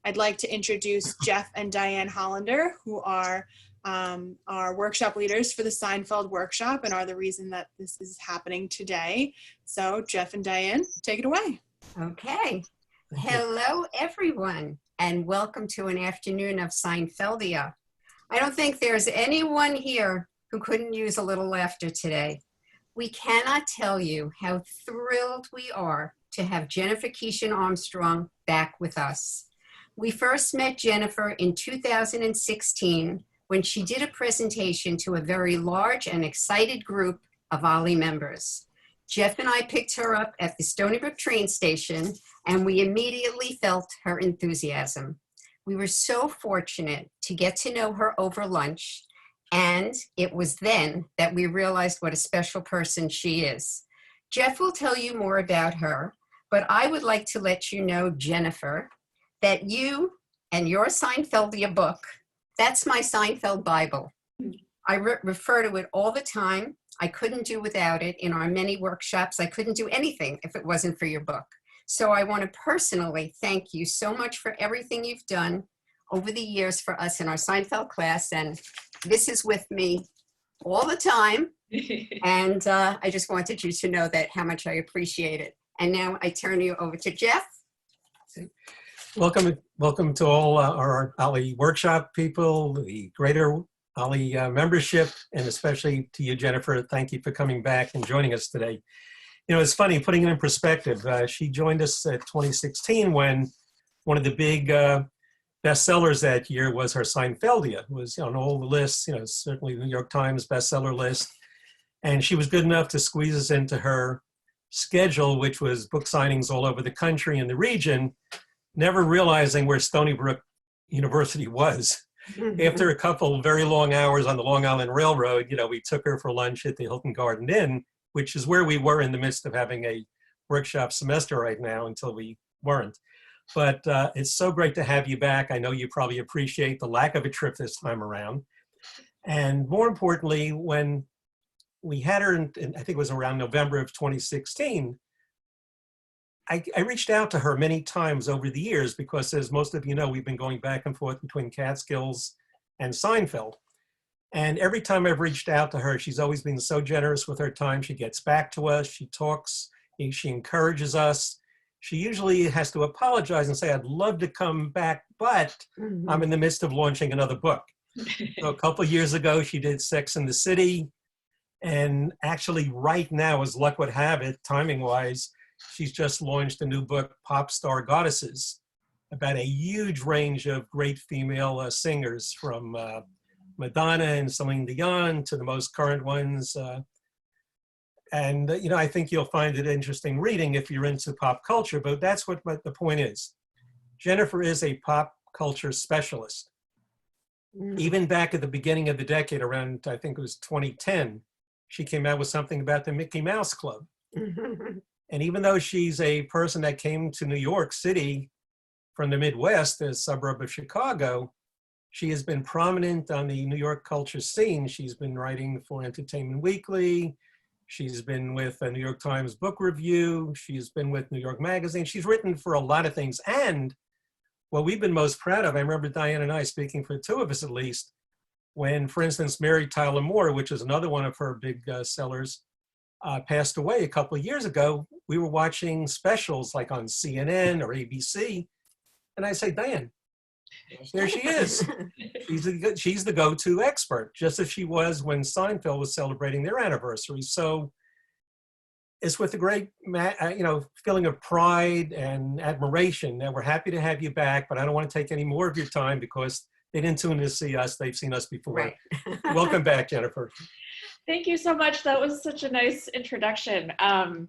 I'd like to introduce Jeff and Diane Hollander, who are our workshop leaders for the Seinfeld workshop and are the reason that this is happening today. So Jeff and Diane, take it away. Okay. Hello, everyone, and welcome to an afternoon of Seinfeldia. I don't think there's anyone here who couldn't use a little laughter today. We cannot tell you how thrilled we are to have Jennifer Keeshan Armstrong back with us. We first met Jennifer in 2016 when she did a presentation to a very large and excited group of OLLI members. Jeff and I picked her up at the Stony Brook train station, and we immediately felt her enthusiasm. We were so fortunate to get to know her over lunch, and it was then that we realized what a special person she is. Jeff will tell you more about her, but I would like to let you know, Jennifer, that you and your Seinfeldia book, that's my Seinfeld Bible. I refer to it all the time. I couldn't do without it in our many workshops. I couldn't do anything if it wasn't for your book. So I want to personally thank you so much for everything you've done over the years for us in our Seinfeld class. And this is with me all the time. And I just wanted you to know that how much I appreciate it. And now I turn you over to Jeff. Welcome to all our OLLI workshop people, the greater OLLI membership, and especially to you, Jennifer. Thank you for coming back and joining us today. You know, it's funny, putting it in perspective. She joined us at 2016 when one of the big bestsellers that year was her Seinfeldia. It was on all the lists, you know, certainly the New York Times bestseller list. And she was good enough to squeeze us into her schedule, which was book signings all over the country and the region, never realizing where Stony Brook University was. After a couple of very long hours on the Long Island Railroad, you know, we took her for lunch at the Hilton Garden Inn, which is where we were in the midst of having a workshop semester right now until we weren't. But it's so great to have you back. I know you probably appreciate the lack of a trip this time around. And more importantly, when we had her, in I think it was around November of 2016, I reached out to her many times over the years because, as most of you know, we've been going back and forth between Catskills and Seinfeld. And every time I've reached out to her, she's always been so generous with her time. She gets back to us, she talks, she encourages us. She usually has to apologize and say, I'd love to come back, but I'm in the midst of launching another book. So a couple of years ago, she did Sex and the City. And actually right now, as luck would have it, timing-wise, she's just launched a new book, Pop Star Goddesses, about a huge range of great female singers, from Madonna and Celine Dion to the most current ones. You know, I think you'll find it interesting reading if you're into pop culture, but that's what the point is. Jennifer is a pop culture specialist. Even back at the beginning of the decade, around, I think it was 2010, she came out with something about the Mickey Mouse Club. And even though she's a person that came to New York City from the Midwest, a suburb of Chicago, she has been prominent on the New York culture scene. She's been writing for Entertainment Weekly. She's been with a New York Times Book Review. She's been with New York Magazine. She's written for a lot of things. And what we've been most proud of, I remember Diane and I speaking for two of us at least, when, for instance, Mary Tyler Moore, which is another one of her big sellers, passed away a couple of years ago. We were watching specials like on CNN or ABC. And I say, Diane, there she is. She's the go-to expert, just as she was when Seinfeld was celebrating their anniversary. So it's with a great, you know, feeling of pride and admiration that we're happy to have you back, but I don't want to take any more of your time because they didn't tune in to see us. They've seen us before. Right. Welcome back, Jennifer. Thank you so much. That was such a nice introduction. I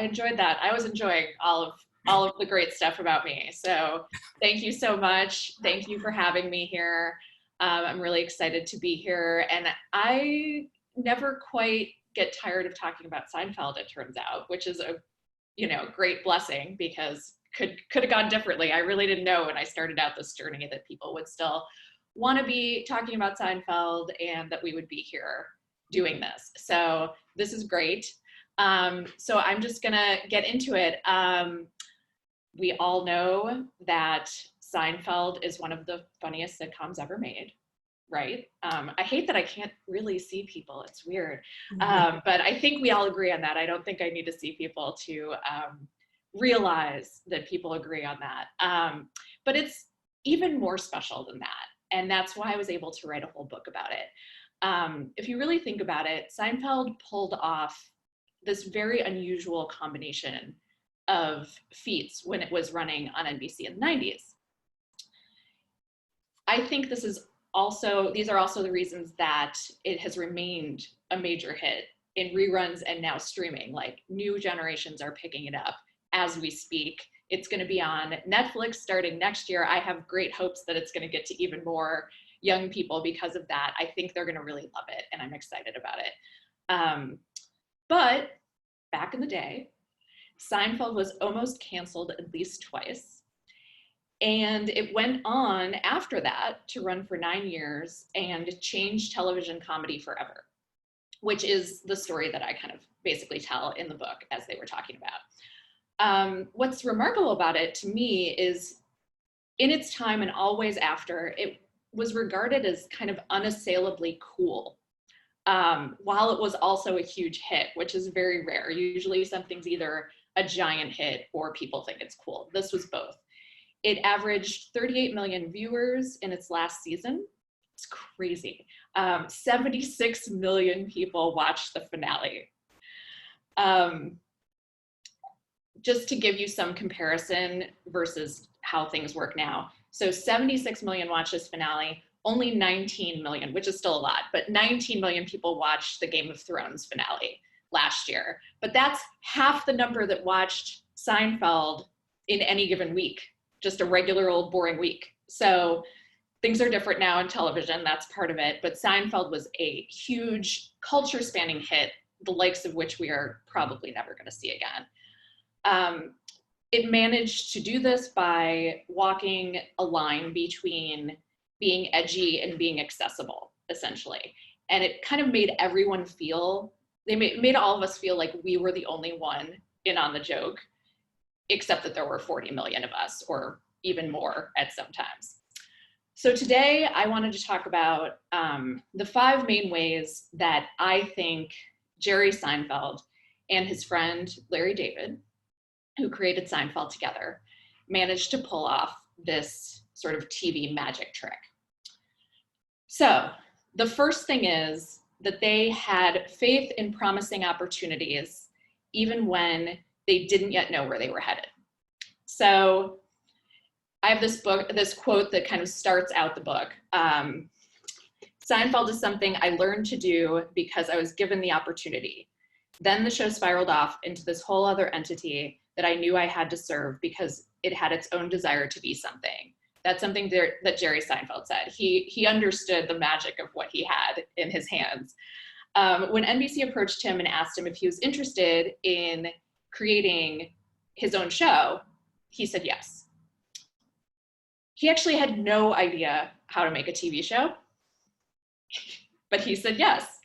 enjoyed that. I was enjoying all of the great stuff about me. So thank you so much. Thank you for having me here. I'm really excited to be here. And I never quite get tired of talking about Seinfeld, it turns out, which is a, you know, great blessing because could have gone differently. I really didn't know when I started out this journey that people would still want to be talking about Seinfeld and that we would be here doing this. So this is great. So I'm just gonna get into it. We all know that Seinfeld is one of the funniest sitcoms ever made, right? I hate that I can't really see people. It's weird. But I think we all agree on that. I don't think I need to see people to realize that people agree on that. But it's even more special than that. And that's why I was able to write a whole book about it. If you really think about it, Seinfeld pulled off this very unusual combination of feats when it was running on NBC in the 90s. I think these are also the reasons that it has remained a major hit in reruns and now streaming. Like, new generations are picking it up as we speak. It's going to be on Netflix starting next year. I have great hopes that it's going to get to even more young people because of that. I think they're going to really love it, and I'm excited about it. But back in the day, Seinfeld was almost canceled at least twice. And it went on after that to run for 9 years and change television comedy forever, which is the story that I kind of basically tell in the book as they were talking about. What's remarkable about it to me is, in its time and always after, it was regarded as kind of unassailably cool, while it was also a huge hit, which is very rare. Usually something's either a giant hit or people think it's cool. This was both. It averaged 38 million viewers in its last season. It's crazy. 76 million people watched the finale. Just to give you some comparison versus how things work now. So 76 million watched this finale, only 19 million, which is still a lot, but 19 million people watched the Game of Thrones finale last year. But that's half the number that watched Seinfeld in any given week, just a regular old boring week. So things are different now in television, that's part of it. But Seinfeld was a huge culture spanning hit, the likes of which we are probably never going to see again. It managed to do this by walking a line between being edgy and being accessible, essentially. And it kind of made everyone feel, made all of us feel like we were the only one in on the joke, except that there were 40 million of us, or even more at some times. So today I wanted to talk about the 5 main ways that I think Jerry Seinfeld and his friend Larry David, who created Seinfeld together, managed to pull off this sort of TV magic trick. So the first thing is that they had faith in promising opportunities, even when they didn't yet know where they were headed. So I have this quote that kind of starts out the book. Seinfeld is something I learned to do because I was given the opportunity. Then the show spiraled off into this whole other entity that I knew I had to serve because it had its own desire to be something. That's something that Jerry Seinfeld said. He understood the magic of what he had in his hands. When NBC approached him and asked him if he was interested in creating his own show, he said yes. He actually had no idea how to make a TV show, but he said yes.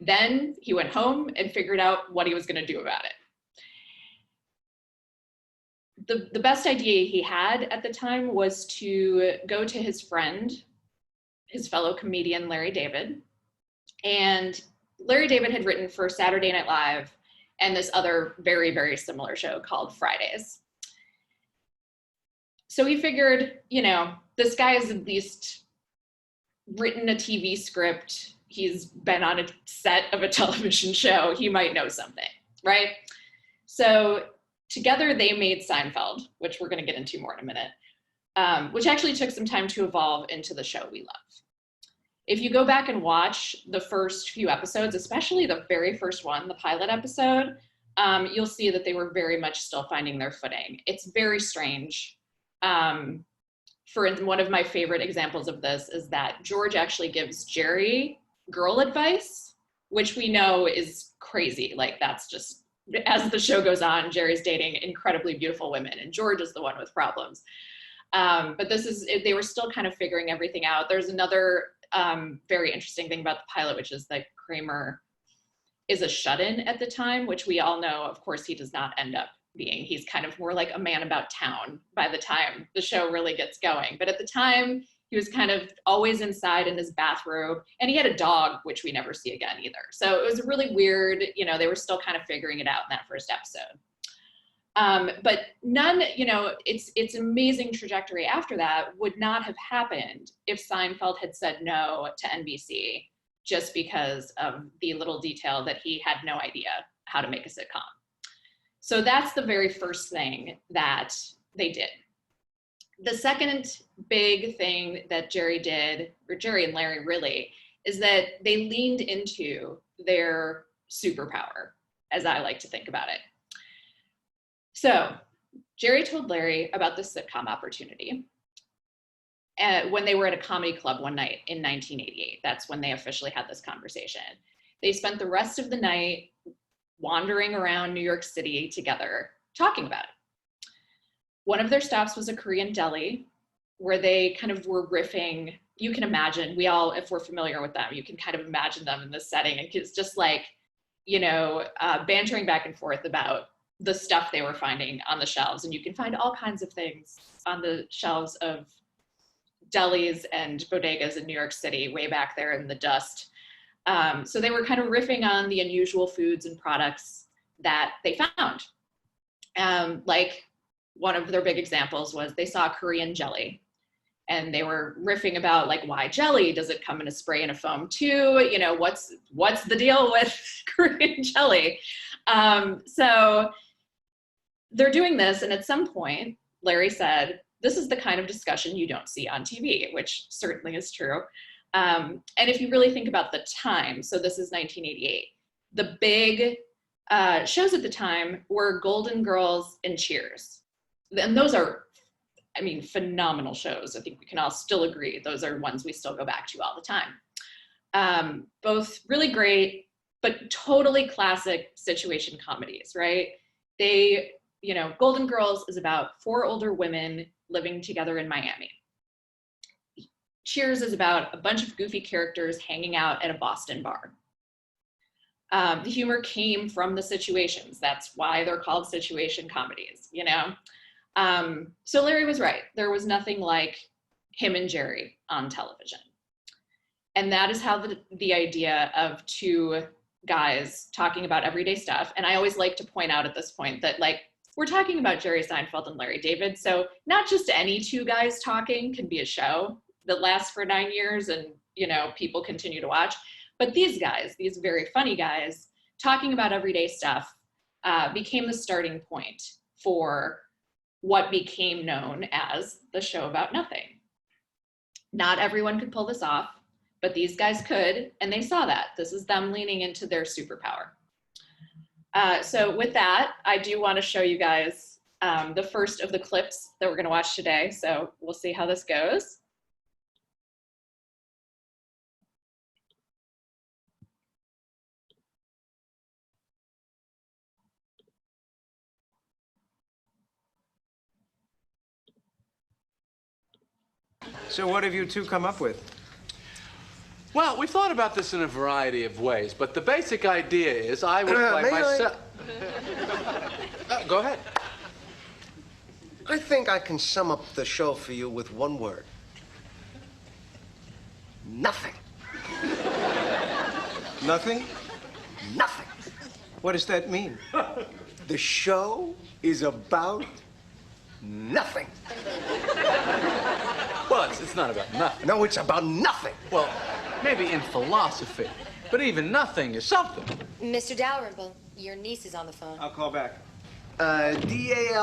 Then he went home and figured out what he was going to do about it. The best idea he had at the time was to go to his friend, his fellow comedian, Larry David. And Larry David had written for Saturday Night Live and this other very, very similar show called Fridays. So he figured, this guy has at least written a TV script. He's been on a set of a television show. He might know something, right? So together they made Seinfeld, which we're going to get into more in a minute, which actually took some time to evolve into the show we love. If you go back and watch the first few episodes, especially the very first one, the pilot episode, you'll see that they were very much still finding their footing. It's very strange. For instance, one of my favorite examples of this is that George actually gives Jerry girl advice, which we know is crazy. Like, that's just, as the show goes on, Jerry's dating incredibly beautiful women and George is the one with problems. But they were still kind of figuring everything out. There's another very interesting thing about the pilot, which is that Kramer is a shut-in at the time, which we all know, of course, he does not end up being he's kind of more like a man about town by the time the show really gets going. But at the time, he was kind of always inside in his bathrobe, and he had a dog, which we never see again either. So it was really weird. You know, they were still kind of figuring it out in that first episode. But none, you know, its amazing trajectory after that would not have happened if Seinfeld had said no to NBC just because of the little detail that he had no idea how to make a sitcom. So that's the very first thing that they did. The second big thing that Jerry did, or Jerry and Larry really, is that they leaned into their superpower, as I like to think about it. So Jerry told Larry about this sitcom opportunity when they were at a comedy club one night in 1988. That's when they officially had this conversation. They spent the rest of the night wandering around New York City together, talking about it. One of their stops was a Korean deli where they kind of were riffing. You can imagine, we all, if we're familiar with them, you can kind of imagine them in this setting. It's just like, you know, bantering back and forth about the stuff they were finding on the shelves. And you can find all kinds of things on the shelves of delis and bodegas in New York City, way back there in the dust. So they were kind of riffing on the unusual foods and products that they found. Like one of their big examples was they saw Korean jelly, and they were riffing about like, why jelly? Does it come in a spray and a foam too? You know, what's the deal with Korean jelly? So they're doing this, and at some point, Larry said, this is the kind of discussion you don't see on TV, which certainly is true. And if you really think about the time, so this is 1988, the big shows at the time were Golden Girls and Cheers. And those are, I mean, phenomenal shows. I think we can all still agree. Those are ones we still go back to all the time. Both really great, but totally classic situation comedies, right? They, you know, Golden Girls is about 4 older women living together in Miami. Cheers is about a bunch of goofy characters hanging out at a Boston bar. The humor came from the situations. That's why they're called situation comedies, you know? So Larry was right. There was nothing like him and Jerry on television. And that is how the idea of 2 guys talking about everyday stuff. And I always like to point out at this point that, like, we're talking about Jerry Seinfeld and Larry David. So not just any 2 guys talking can be a show that lasts for 9 years and, you know, people continue to watch. But these guys, these very funny guys, talking about everyday stuff became the starting point for what became known as the show about nothing. Not everyone could pull this off, but these guys could, and they saw that. This is them leaning into their superpower. So with that, I do want to show you guys the first of the clips that we're going to watch today. So we'll see how this goes. So what have you 2 come up with? Well, we thought about this in a variety of ways, but the basic idea is I would play myself. Go ahead. I think I can sum up the show for you with one word. Nothing. Nothing? Nothing. What does that mean? The show is about nothing. Well, it's not about nothing. No, it's about nothing. Well, maybe in philosophy, but even nothing is something. Mr. Dalrymple, your niece is on the phone. I'll call back. D-A-L-R-I-M-P-E-L.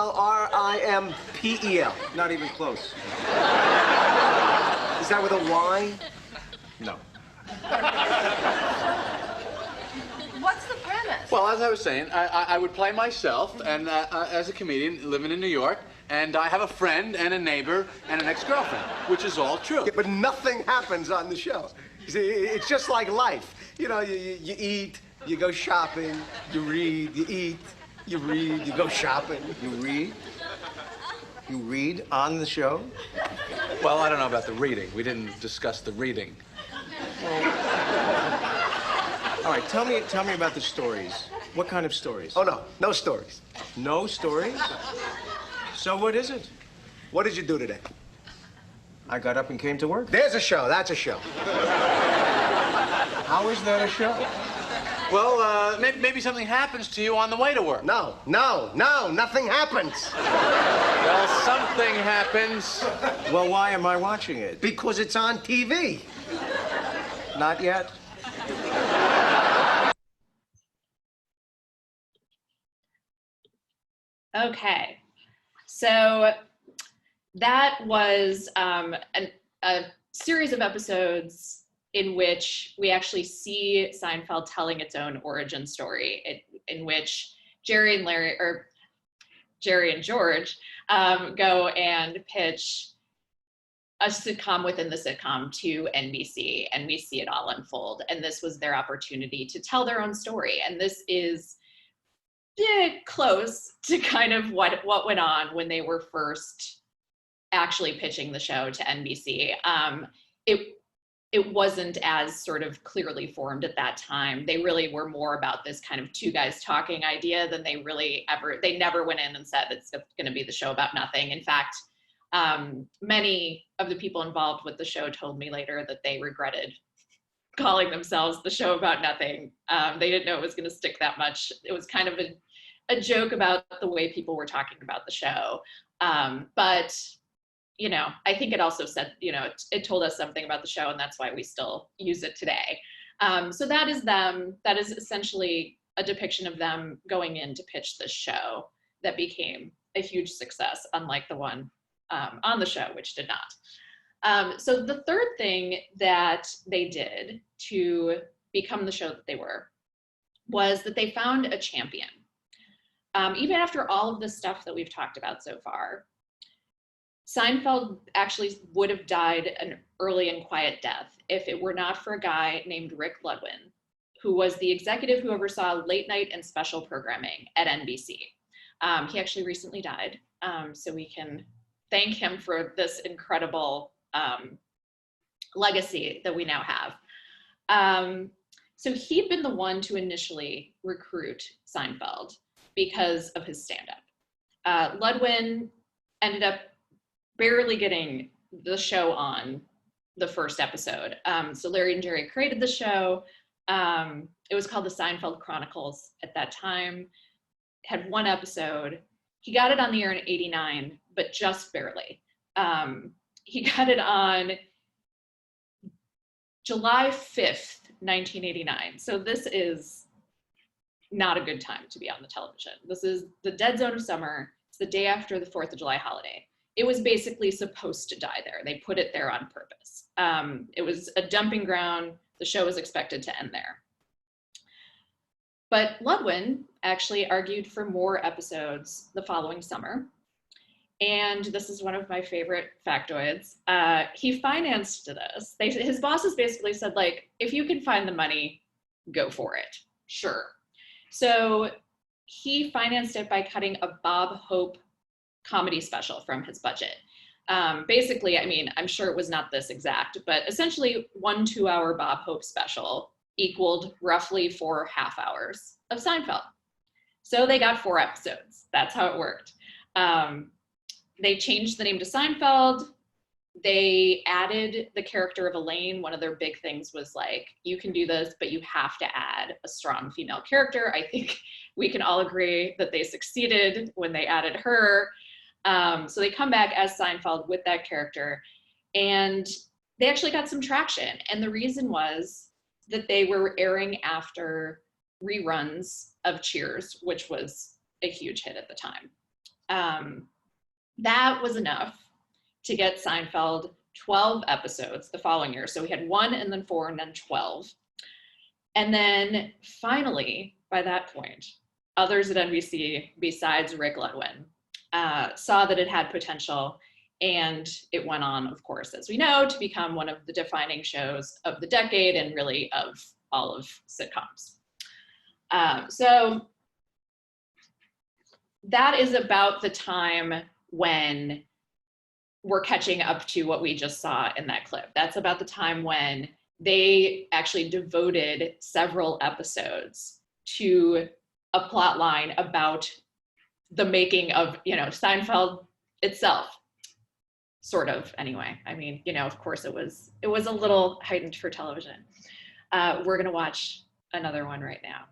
Not even close. Is that with a Y? No. What's the premise? Well, as I was saying, I would play myself, and as a comedian living in New York, and I have a friend and a neighbor and an ex-girlfriend, which is all true. Yeah, but nothing happens on the show. You see, it's just like life. You know, you eat, you go shopping, you read, you eat, you read, you go shopping, you read. You read on the show? Well, I don't know about the reading. We didn't discuss the reading. All right, tell me about the stories. What kind of stories? Oh, no. No stories. No stories? So what is it? What did you do today? I got up and came to work. There's a show. That's a show. How is that a show? Well, maybe something happens to you on the way to work. No, nothing happens. Well, something happens. Well, why am I watching it? Because it's on TV. Not yet. Okay, so that was a series of episodes in which we actually see Seinfeld telling its own origin story, in which Jerry and George go and pitch a sitcom within the sitcom to NBC, and we see it all unfold. And this was their opportunity to tell their own story. And this is close to kind of what went on when they were first actually pitching the show to NBC. It wasn't as sort of clearly formed at that time. They really were more about this kind of two guys talking idea than they never went in and said it's going to be the show about nothing. In fact, many of the people involved with the show told me later that they regretted calling themselves the show about nothing. They didn't know it was going to stick that much. It was kind of a joke about the way people were talking about the show. But you know, I think it also said, you know, it told us something about the show, and that's why we still use it today. So that is them. That is essentially a depiction of them going in to pitch this show that became a huge success, unlike the one on the show, which did not. So the third thing that they did to become the show that they were was that they found a champion. Even after all of the stuff that we've talked about so far, Seinfeld actually would have died an early and quiet death if it were not for a guy named Rick Ludwig, who was the executive who oversaw late night and special programming at NBC. He actually recently died, so we can thank him for this incredible legacy that we now have. So he'd been the one to initially recruit Seinfeld because of his stand-up. Ludwig ended up barely getting the show on the first episode. So Larry and Jerry created the show. It was called the Seinfeld Chronicles at that time. It had one episode. He got it on the air in '89, but just barely. He got it on July 5th, 1989. So this is not a good time to be on the television. This is the dead zone of summer. It's the day after the 4th of July holiday. It was basically supposed to die there. They put it there on purpose. It was a dumping ground. The show was expected to end there. But Ludwig actually argued for more episodes the following summer. And this is one of my favorite factoids. He financed this. His bosses basically said, like, if you can find the money, go for it. Sure. So he financed it by cutting a Bob Hope comedy special from his budget. Basically, I mean, I'm sure it was not this exact, but essentially 1 2-hour Bob Hope special equaled roughly 4 half hours of Seinfeld. So they got 4 episodes. That's how it worked. They changed the name to Seinfeld. They added the character of Elaine. One of their big things was like, you can do this, but you have to add a strong female character. I think we can all agree that they succeeded when they added her. So they come back as Seinfeld with that character, and they actually got some traction. And the reason was that they were airing after reruns of Cheers, which was a huge hit at the time. That was enough to get Seinfeld 12 episodes the following year. So we had 1 and then 4 and then 12. And then finally, by that point, others at NBC, besides Rick Ludwig, saw that it had potential, and it went on, of course, as we know, to become one of the defining shows of the decade and really of all of sitcoms. So that is about the time when we're catching up to what we just saw in that clip. That's about the time when they actually devoted several episodes to a plot line about the making of, Seinfeld itself. Sort of, anyway. I mean, of course it was a little heightened for television. We're gonna watch another one right now.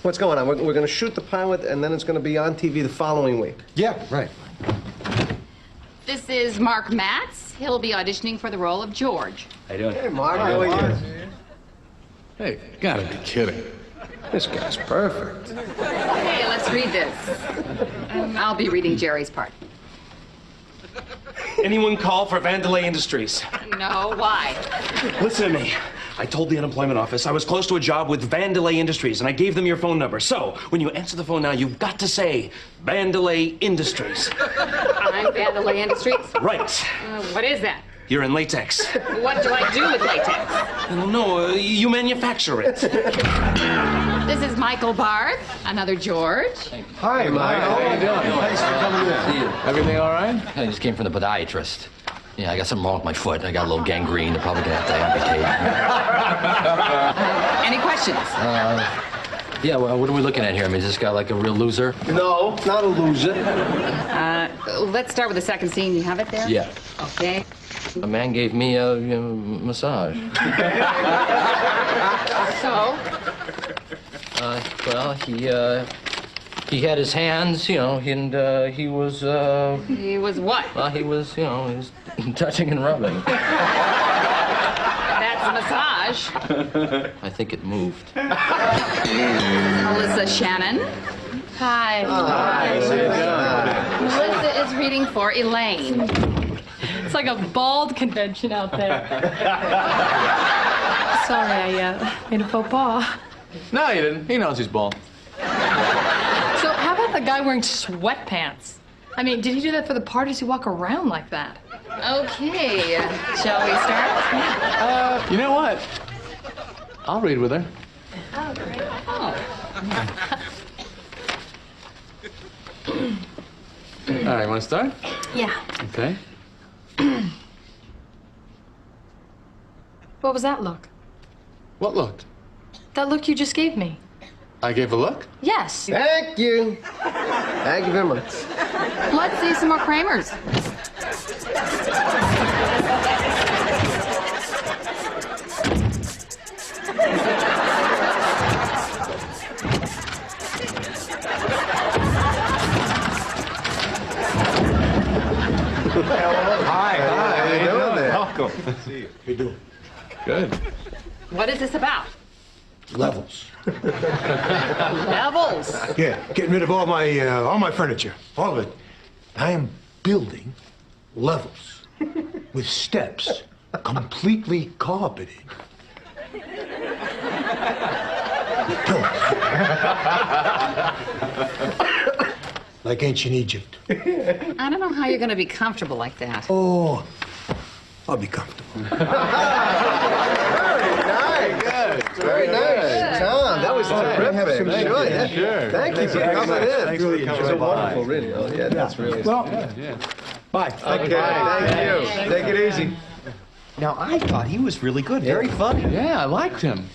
What's going on? We're going to shoot the pilot, and then it's going to be on TV the following week. Yeah, right. This is Mark Matz. He'll be auditioning for the role of George. How you doing? Hey, Mark, how are you? Hey, you gotta be kidding. This guy's perfect. Hey, let's read this. I'll be reading Jerry's part. Anyone call for Vandelay Industries? No, why? Listen to me. I told the unemployment office I was close to a job with Vandelay Industries, and I gave them your phone number. So, when you answer the phone now, you've got to say Vandelay Industries. I'm Vandelay Industries. Right. What is that? You're in latex. What do I do with latex? Well, no, you manufacture it. This is Michael Barth, another George. Hi, Mike. How are you doing? Thanks for coming in. Everything all right? I just came from the podiatrist. Yeah, I got something wrong with my foot. I got a little gangrene. They're probably gonna have to amputate. Any questions? Yeah, well, what are we looking at here? I mean, is this guy like a real loser? No, not a loser. Let's start with the second scene. You have it there? Yeah. Okay. A man gave me a massage. So? Well, he had his hands, and he was. He was what? Well, he was, he was touching and rubbing. That's a massage. I think it moved. Melissa Shannon. Hi. Hi. Melissa is reading for Elaine. It's like a bald convention out there. Sorry, I made a faux pas. No, you didn't. He knows he's bald. So how about the guy wearing sweatpants? I mean, did he do that for the parties who walk around like that? Okay. Shall we start? You know what? I'll read with her. Oh, great. All right, want to start? Yeah. Okay. What was that look? What look? That look you just gave me. I gave a look? Yes. Thank you. Thank you very much. Let's see some more Kramers. Hi. How you doing there? Welcome. See you. How you doing? Good. What is this about? Levels. Levels. Yeah, getting rid of all my furniture, all of it. I am building levels with steps, completely carpeted. Like ancient Egypt. I don't know how you're going to be comfortable like that. Oh, I'll be comfortable. Very nice. Tom, that was terrific. Sure. Thank you for coming in. Thanks for coming It's a by. wonderful reading. Oh, yeah, that's really. Well, bye. Okay, thank you. Take it easy. Now, I thought he was really good. Very funny. Yeah, I liked him.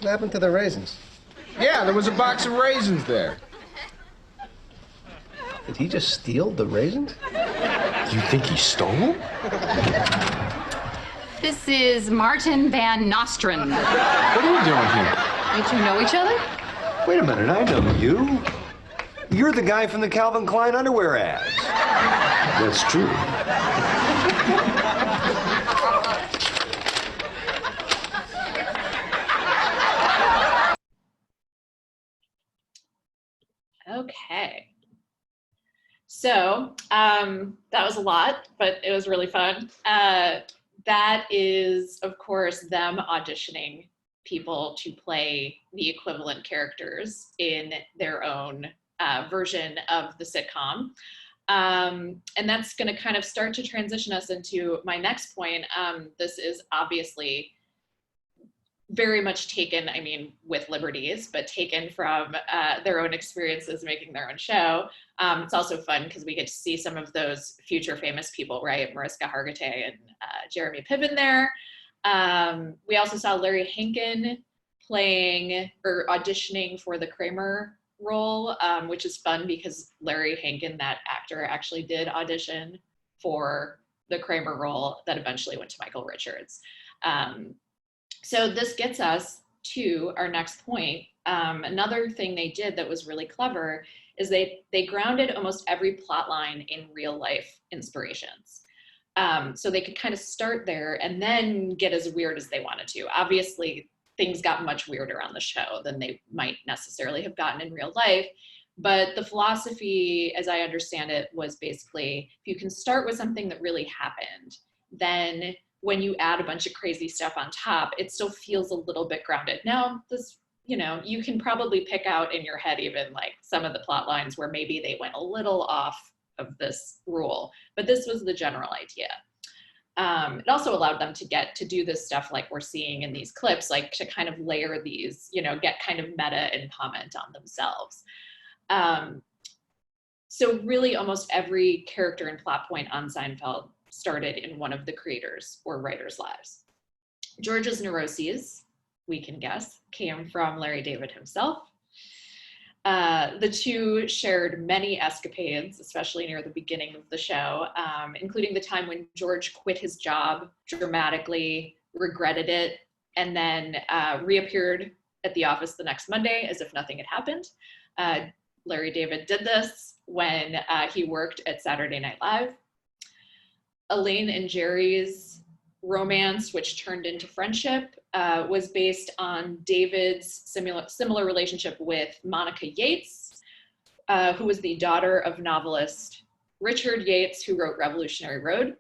What happened to the raisins? Yeah, there was a box of raisins there. Did he just steal the raisins? You think he stole them? This is Martin Van Nostrand. What are you doing here? Don't you know each other? Wait a minute, I know you. You're the guy from the Calvin Klein underwear ads. That's true. Okay. So that was a lot, but it was really fun. That is, of course, them auditioning people to play the equivalent characters in their own version of the sitcom. And that's going to kind of start to transition us into my next point. This is obviously very much taken, I mean, with liberties, but taken from their own experiences making their own show. It's also fun because we get to see some of those future famous people, right? Mariska Hargitay and Jeremy Piven there. We also saw Larry Hankin playing or auditioning for the Kramer role, which is fun because Larry Hankin, that actor, actually did audition for the Kramer role that eventually went to Michael Richards. So this gets us to our next point. Another thing they did that was really clever is they grounded almost every plot line in real life inspirations. So they could kind of start there and then get as weird as they wanted to. Obviously, things got much weirder on the show than they might necessarily have gotten in real life. But the philosophy, as I understand it, was basically, if you can start with something that really happened, then when you add a bunch of crazy stuff on top, it still feels a little bit grounded. Now, this, you know, you can probably pick out in your head even like some of the plot lines where maybe they went a little off of this rule, but this was the general idea. It also allowed them to get to do this stuff like we're seeing in these clips, like to kind of layer these, you know, get kind of meta and comment on themselves. So really almost every character and plot point on Seinfeld started in one of the creators or writers' lives. George's neuroses, we can guess, came from Larry David himself. The two shared many escapades, especially near the beginning of the show, including the time when George quit his job dramatically, regretted it, and then reappeared at the office the next Monday as if nothing had happened. Larry David did this when he worked at Saturday Night Live. Elaine and Jerry's romance, which turned into friendship, was based on David's similar relationship with Monica Yates, who was the daughter of novelist Richard Yates, who wrote Revolutionary Road.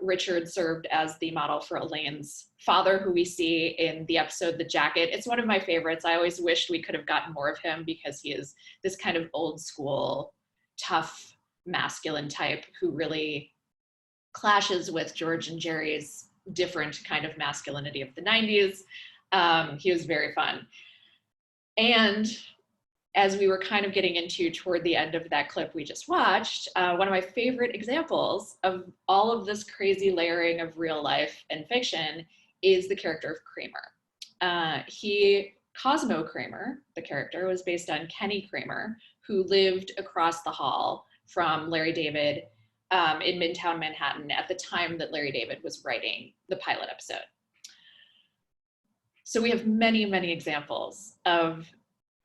Richard served as the model for Elaine's father, who we see in the episode The Jacket. It's one of my favorites. I always wished we could have gotten more of him because he is this kind of old school, tough, masculine type who really clashes with George and Jerry's different kind of masculinity of the 90s. He was very fun. And as we were kind of getting into toward the end of that clip we just watched, one of my favorite examples of all of this crazy layering of real life and fiction is the character of Kramer. Cosmo Kramer, the character, was based on Kenny Kramer, who lived across the hall from Larry David in Midtown Manhattan at the time that Larry David was writing the pilot episode. So we have many, many examples of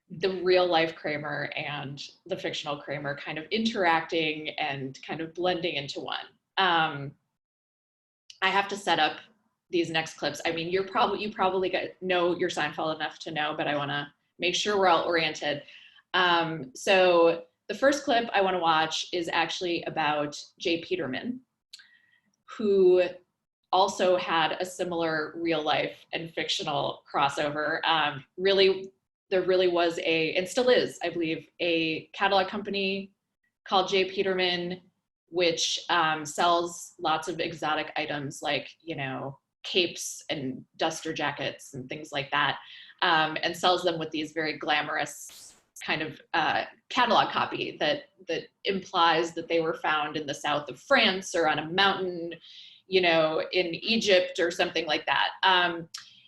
the real life Kramer and the fictional Kramer kind of interacting and kind of blending into one. I have to set up these next clips. I mean, you probably know your Seinfeld enough to know, but I wanna make sure we're all oriented. So the first clip I want to watch is actually about Jay Peterman, who also had a similar real life and fictional crossover. There really was and still is, I believe, a catalog company called Jay Peterman, which sells lots of exotic items like, you know, capes and duster jackets and things like that, and sells them with these very glamorous kind of catalog copy that implies that they were found in the south of France or on a mountain, you know, in Egypt or something like that.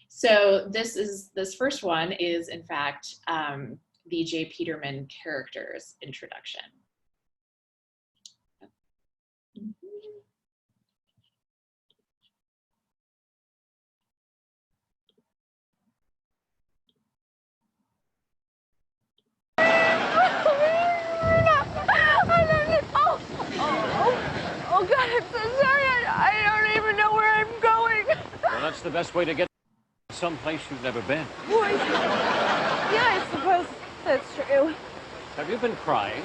So this first one is in fact the Jay Peterman character's introduction. Oh God, I'm so sorry. I don't even know where I'm going. Well, that's the best way to get someplace you've never been. Boy, yeah, I suppose that's true. Have you been crying?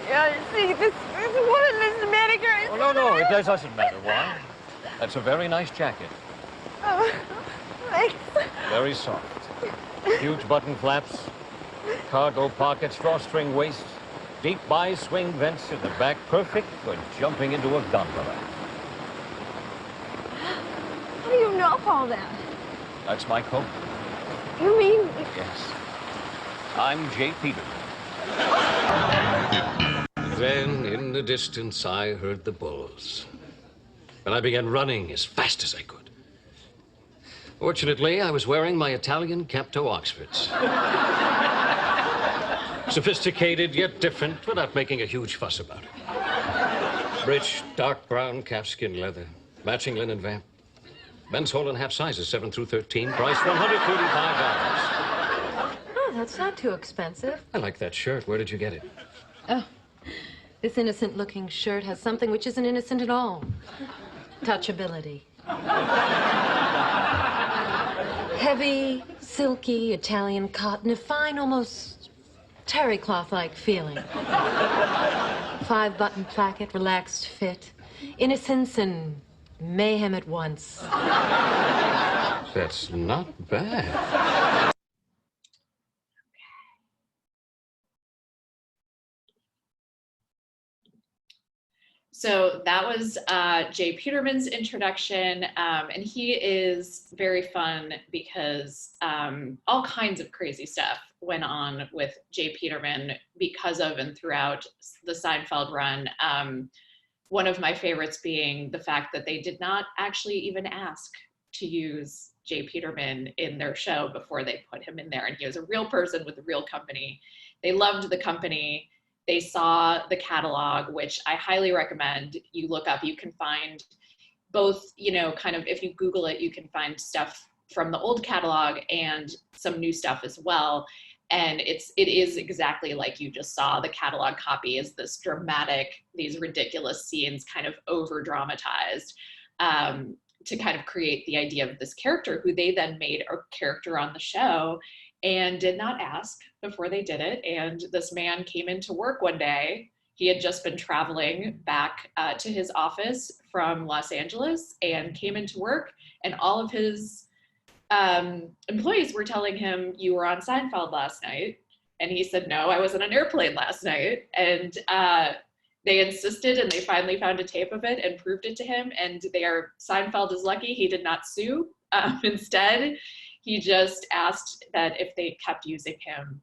Yeah, see, this woman is manicure. Oh, no, it doesn't matter. Why? That's a very nice jacket. Oh, thanks. Very soft. Huge button flaps, cargo pockets, drawstring waist, deep bi-swing vents in the back, perfect for jumping into a gondola. How do you know all that? That's my coat. You mean... Yes. I'm J. Peterman. Then, in the distance, I heard the bulls. And I began running as fast as I could. Fortunately, I was wearing my Italian Capto Oxfords. Sophisticated, yet different, without making a huge fuss about it. Rich, dark brown calfskin leather, matching linen vamp. Men's whole and half sizes, 7 through 13, price $135. Oh, that's not too expensive. I like that shirt. Where did you get it? Oh, this innocent-looking shirt has something which isn't innocent at all. Touchability. Heavy, silky Italian cotton, a fine, almost terry cloth-like feeling. 5-button placket, relaxed fit, innocence and mayhem at once. That's not bad. So that was Jay Peterman's introduction, and he is very fun because all kinds of crazy stuff went on with Jay Peterman because of and throughout the Seinfeld run. One of my favorites being the fact that they did not actually even ask to use Jay Peterman in their show before they put him in there, and he was a real person with a real company. They loved the company. They saw the catalog, which I highly recommend you look up. You can find both, you know, kind of, if you Google it, you can find stuff from the old catalog and some new stuff as well. And it is exactly like you just saw. The catalog copy is this dramatic, these ridiculous scenes kind of over dramatized to kind of create the idea of this character who they then made a character on the show and did not ask before they did it. And this man came into work one day. He had just been traveling back to his office from Los Angeles and came into work, and all of his employees were telling him, "You were on Seinfeld last night." And he said, "No, I was on an airplane last night." And they insisted, and they finally found a tape of it and proved it to him. And Seinfeld is lucky he did not sue. Instead, he just asked that if they kept using him,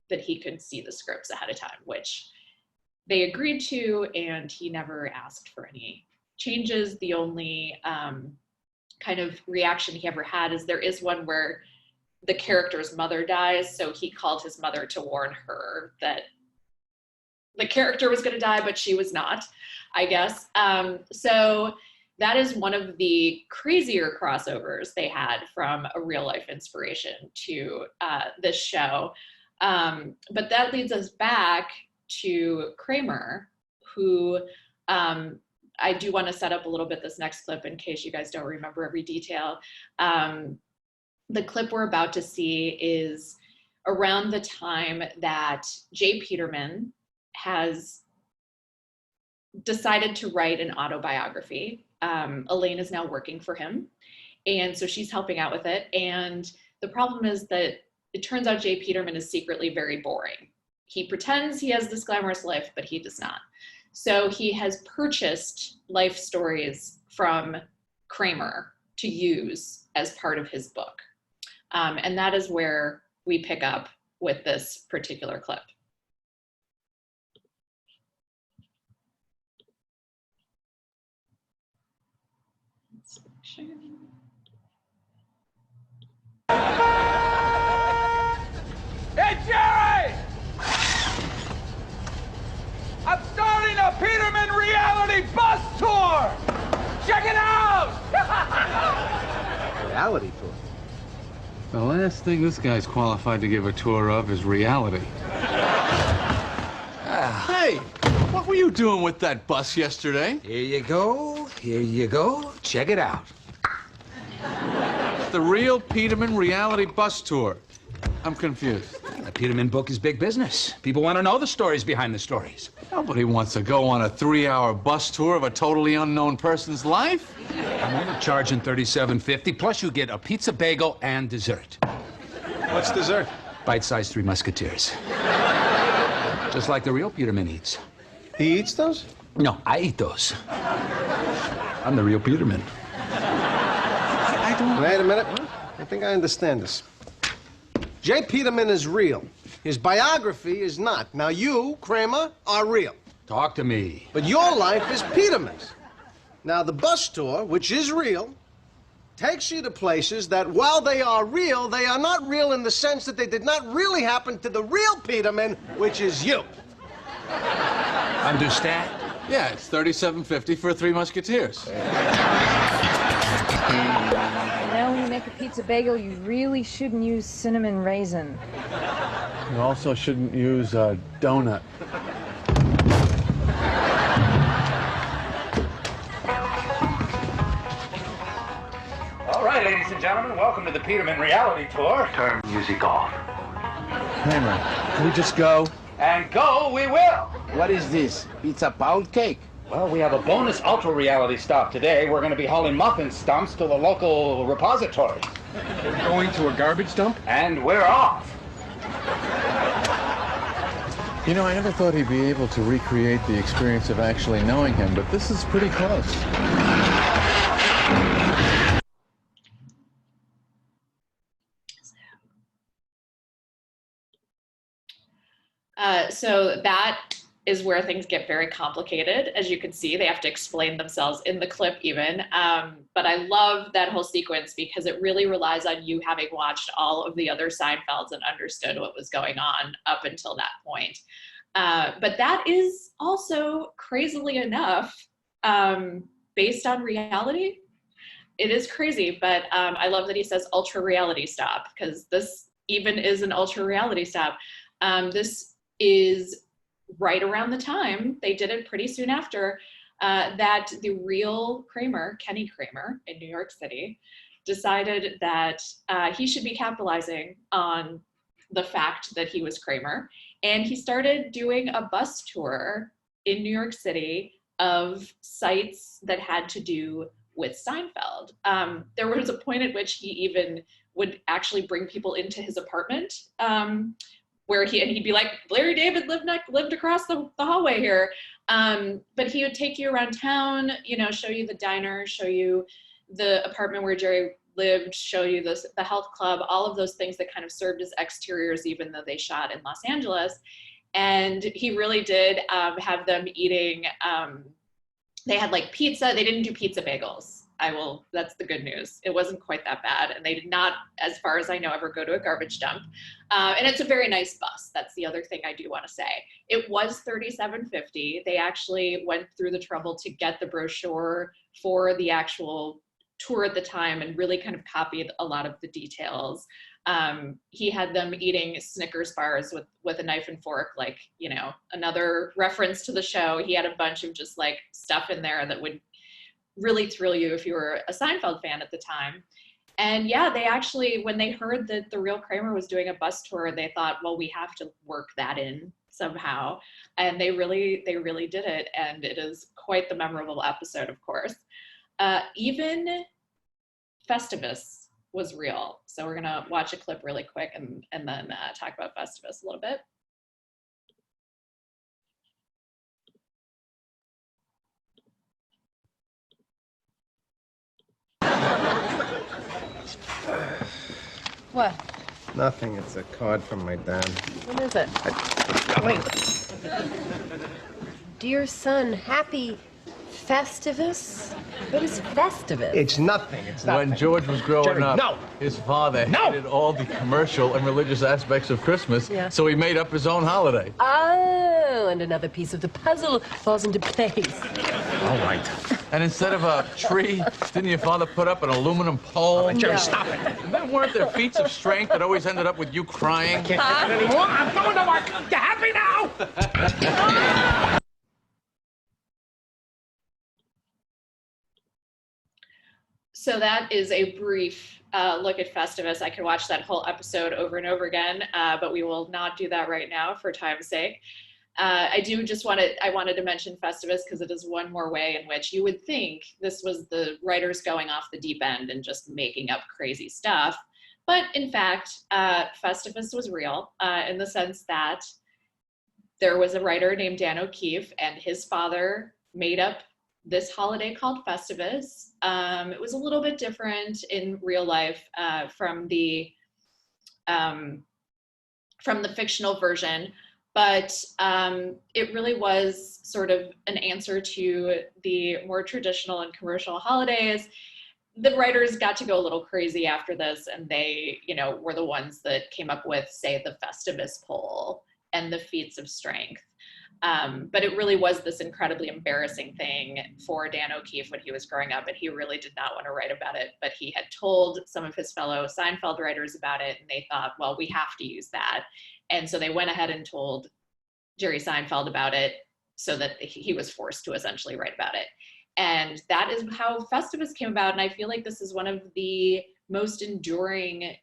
that he could see the scripts ahead of time, which they agreed to, and he never asked for any changes. The only kind of reaction he ever had is there is one where the character's mother dies, so he called his mother to warn her that the character was going to die, but she was not, I guess. So that is one of the crazier crossovers they had from a real life inspiration to this show. But that leads us back to Kramer, who I do want to set up a little bit this next clip in case you guys don't remember every detail. The clip we're about to see is around the time that Jay Peterman has decided to write an autobiography. Elaine is now working for him, and so she's helping out with it. And the problem is that it turns out Jay Peterman is secretly very boring. He pretends he has this glamorous life, but he does not. So he has purchased life stories from Kramer to use as part of his book. And that is where we pick up with this particular clip. Hey, Jerry! I'm starting a Peterman reality bus tour! Check it out! Reality tour? The last thing this guy's qualified to give a tour of is reality. Hey, what were you doing with that bus yesterday? Here you go. Here you go. Check it out. The real Peterman reality bus tour. I'm confused. The Peterman book is big business. People want to know the stories behind the stories. Nobody wants to go on a 3-hour bus tour of a totally unknown person's life. I'm only charging $37.50, plus you get a pizza bagel and dessert. What's dessert? Bite-sized Three Musketeers. Just like the real Peterman eats. He eats those? No, I eat those. I'm the real Peterman. I don't... Wait a minute. I think I understand this. J. Peterman is real. His biography is not. Now you, Kramer, are real. Talk to me. But your life is Peterman's. Now the bus tour, which is real, takes you to places that, while they are real, they are not real in the sense that they did not really happen to the real Peterman, which is you. Understand? Yeah, it's $37.50 for Three Musketeers. You know, when you make a pizza bagel, you really shouldn't use cinnamon raisin. You also shouldn't use a donut. All right, ladies and gentlemen, welcome to the Peterman reality tour. Turn music off. Kramer, can we just go? And go we will. What is this? Pizza pound cake? Well, we have a bonus ultra-reality stop today. We're going to be hauling muffin stumps to the local repository. We're going to a garbage dump? And we're off. You know, I never thought he'd be able to recreate the experience of actually knowing him, but this is pretty close. So that is where things get very complicated. As you can see, they have to explain themselves in the clip even. But I love that whole sequence because it really relies on you having watched all of the other Seinfelds and understood what was going on up until that point. But that is also, crazily enough, based on reality. It is crazy, but I love that he says ultra reality stop, because this even is an ultra reality stop. This is right around the time, they did it pretty soon after, that the real Kramer, Kenny Kramer in New York City, decided that he should be capitalizing on the fact that he was Kramer. And he started doing a bus tour in New York City of sites that had to do with Seinfeld. There was a point at which he even would actually bring people into his apartment, where he'd be like, Larry David lived across the hallway here. But he would take you around town, you know, show you the diner, show you the apartment where Jerry lived, show you the health club, all of those things that kind of served as exteriors, even though they shot in Los Angeles. And he really did have them eating, they had like pizza, they didn't do pizza bagels. That's the good news. It wasn't quite that bad. And they did not, as far as I know, ever go to a garbage dump. And it's a very nice bus. That's the other thing I do want to say. It was $37.50. They actually went through the trouble to get the brochure for the actual tour at the time and really kind of copied a lot of the details. He had them eating Snickers bars with a knife and fork, like, you know, another reference to the show. He had a bunch of just like stuff in there that would really thrill you if you were a Seinfeld fan at the time. And yeah, they actually, when they heard that the real Kramer was doing a bus tour, they thought, well, we have to work that in somehow. And they really did it. And it is quite the memorable episode, of course. Even Festivus was real. So we're gonna watch a clip really quick and then talk about Festivus a little bit. What? Nothing. It's a card from my dad. What is it? Dear son, happy Festivus? What is Festivus? It's nothing. It's nothing. When George was growing Jerry, up, no. his father hated all the commercial and religious aspects of Christmas, so he made up his own holiday. Oh, and another piece of the puzzle falls into place. All right. And instead of a tree, didn't your father put up an aluminum pole? Jerry, stop it. And then weren't there feats of strength that always ended up with you crying? I can't take it anymore. I'm going to work. You happy now? So that is a brief look at Festivus. I could watch that whole episode over and over again, but we will not do that right now for time's sake. I wanted to mention Festivus because it is one more way in which you would think this was the writers going off the deep end and just making up crazy stuff. But in fact, Festivus was real in the sense that there was a writer named Dan O'Keefe, and his father made up this holiday called Festivus. It was a little bit different in real life from the fictional version, but it really was sort of an answer to the more traditional and commercial holidays. The writers got to go a little crazy after this, and they, were the ones that came up with, say, the Festivus pole and the feats of strength. But it really was this incredibly embarrassing thing for Dan O'Keefe when he was growing up, and he really did not want to write about it, but he had told some of his fellow Seinfeld writers about it, and they thought, well, we have to use that. And so they went ahead and told Jerry Seinfeld about it, so that he was forced to essentially write about it. And that is how Festivus came about, and I feel like this is one of the most enduring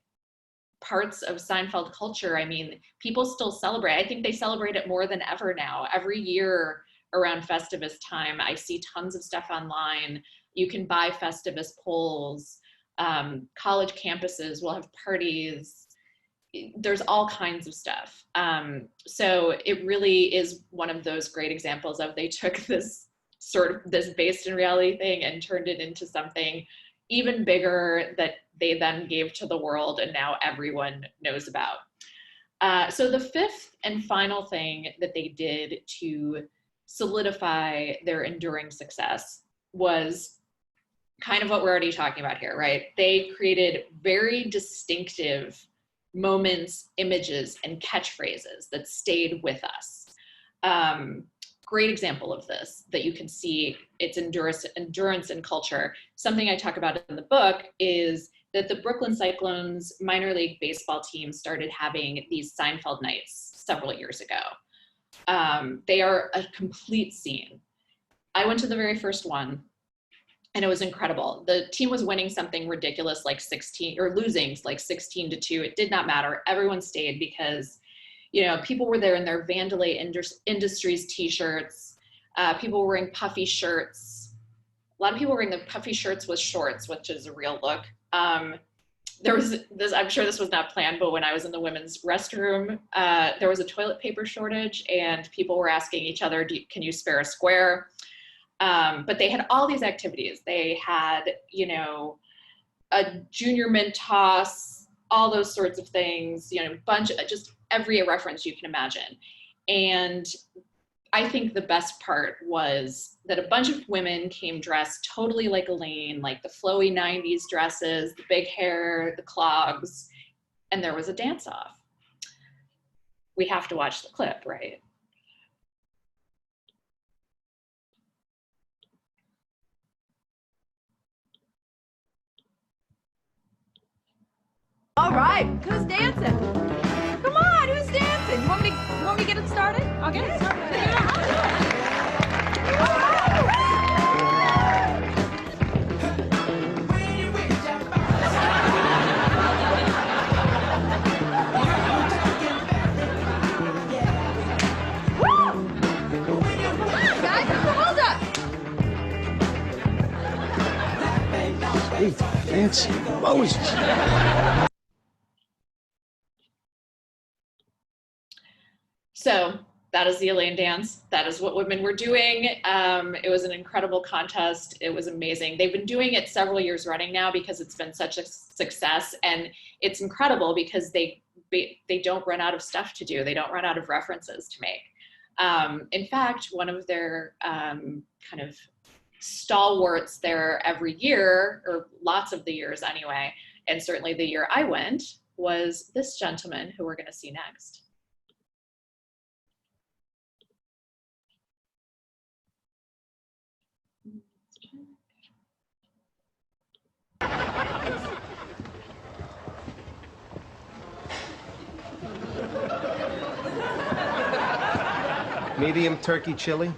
parts of Seinfeld culture. I mean, people still celebrate. I think they celebrate it more than ever now. Every year around Festivus time, I see tons of stuff online. You can buy Festivus poles. College campuses will have parties. There's all kinds of stuff. So it really is one of those great examples of they took this based in reality thing and turned it into something even bigger that they then gave to the world, and now everyone knows about. So the fifth and final thing that they did to solidify their enduring success was kind of what we're already talking about here, right? They created very distinctive moments, images, and catchphrases that stayed with us. Great example of this that you can see its endurance in culture. Something I talk about in the book is that the Brooklyn Cyclones minor league baseball team started having these Seinfeld nights several years ago. They are a complete scene. I went to the very first one, and it was incredible. The team was winning something ridiculous like 16, or losing like 16-2. It did not matter. Everyone stayed because people were there in their Vandelay Industries t-shirts. People were wearing puffy shirts. A lot of people were wearing the puffy shirts with shorts, which is a real look. There was this, I'm sure this was not planned, but when I was in the women's restroom, there was a toilet paper shortage, and people were asking each other, can you spare a square? But they had all these activities. They had, a junior mint toss, all those sorts of things, just every reference you can imagine. And I think the best part was that a bunch of women came dressed totally like Elaine, like the flowy 90s dresses, the big hair, the clogs, and there was a dance-off. We have to watch the clip, right? All right, who's dancing? Come on, who's dancing? You want me to get it started? I'll get it started. All Come on, guys, hold up. Hey, fancy Moses. So that is the Elaine dance. That is what women were doing. It was an incredible contest. It was amazing. They've been doing it several years running now because it's been such a success, and it's incredible because they don't run out of stuff to do. They don't run out of references to make. In fact, one of their kind of stalwarts there every year, or lots of the years anyway, and certainly the year I went, was this gentleman who we're going to see next. Medium turkey chili.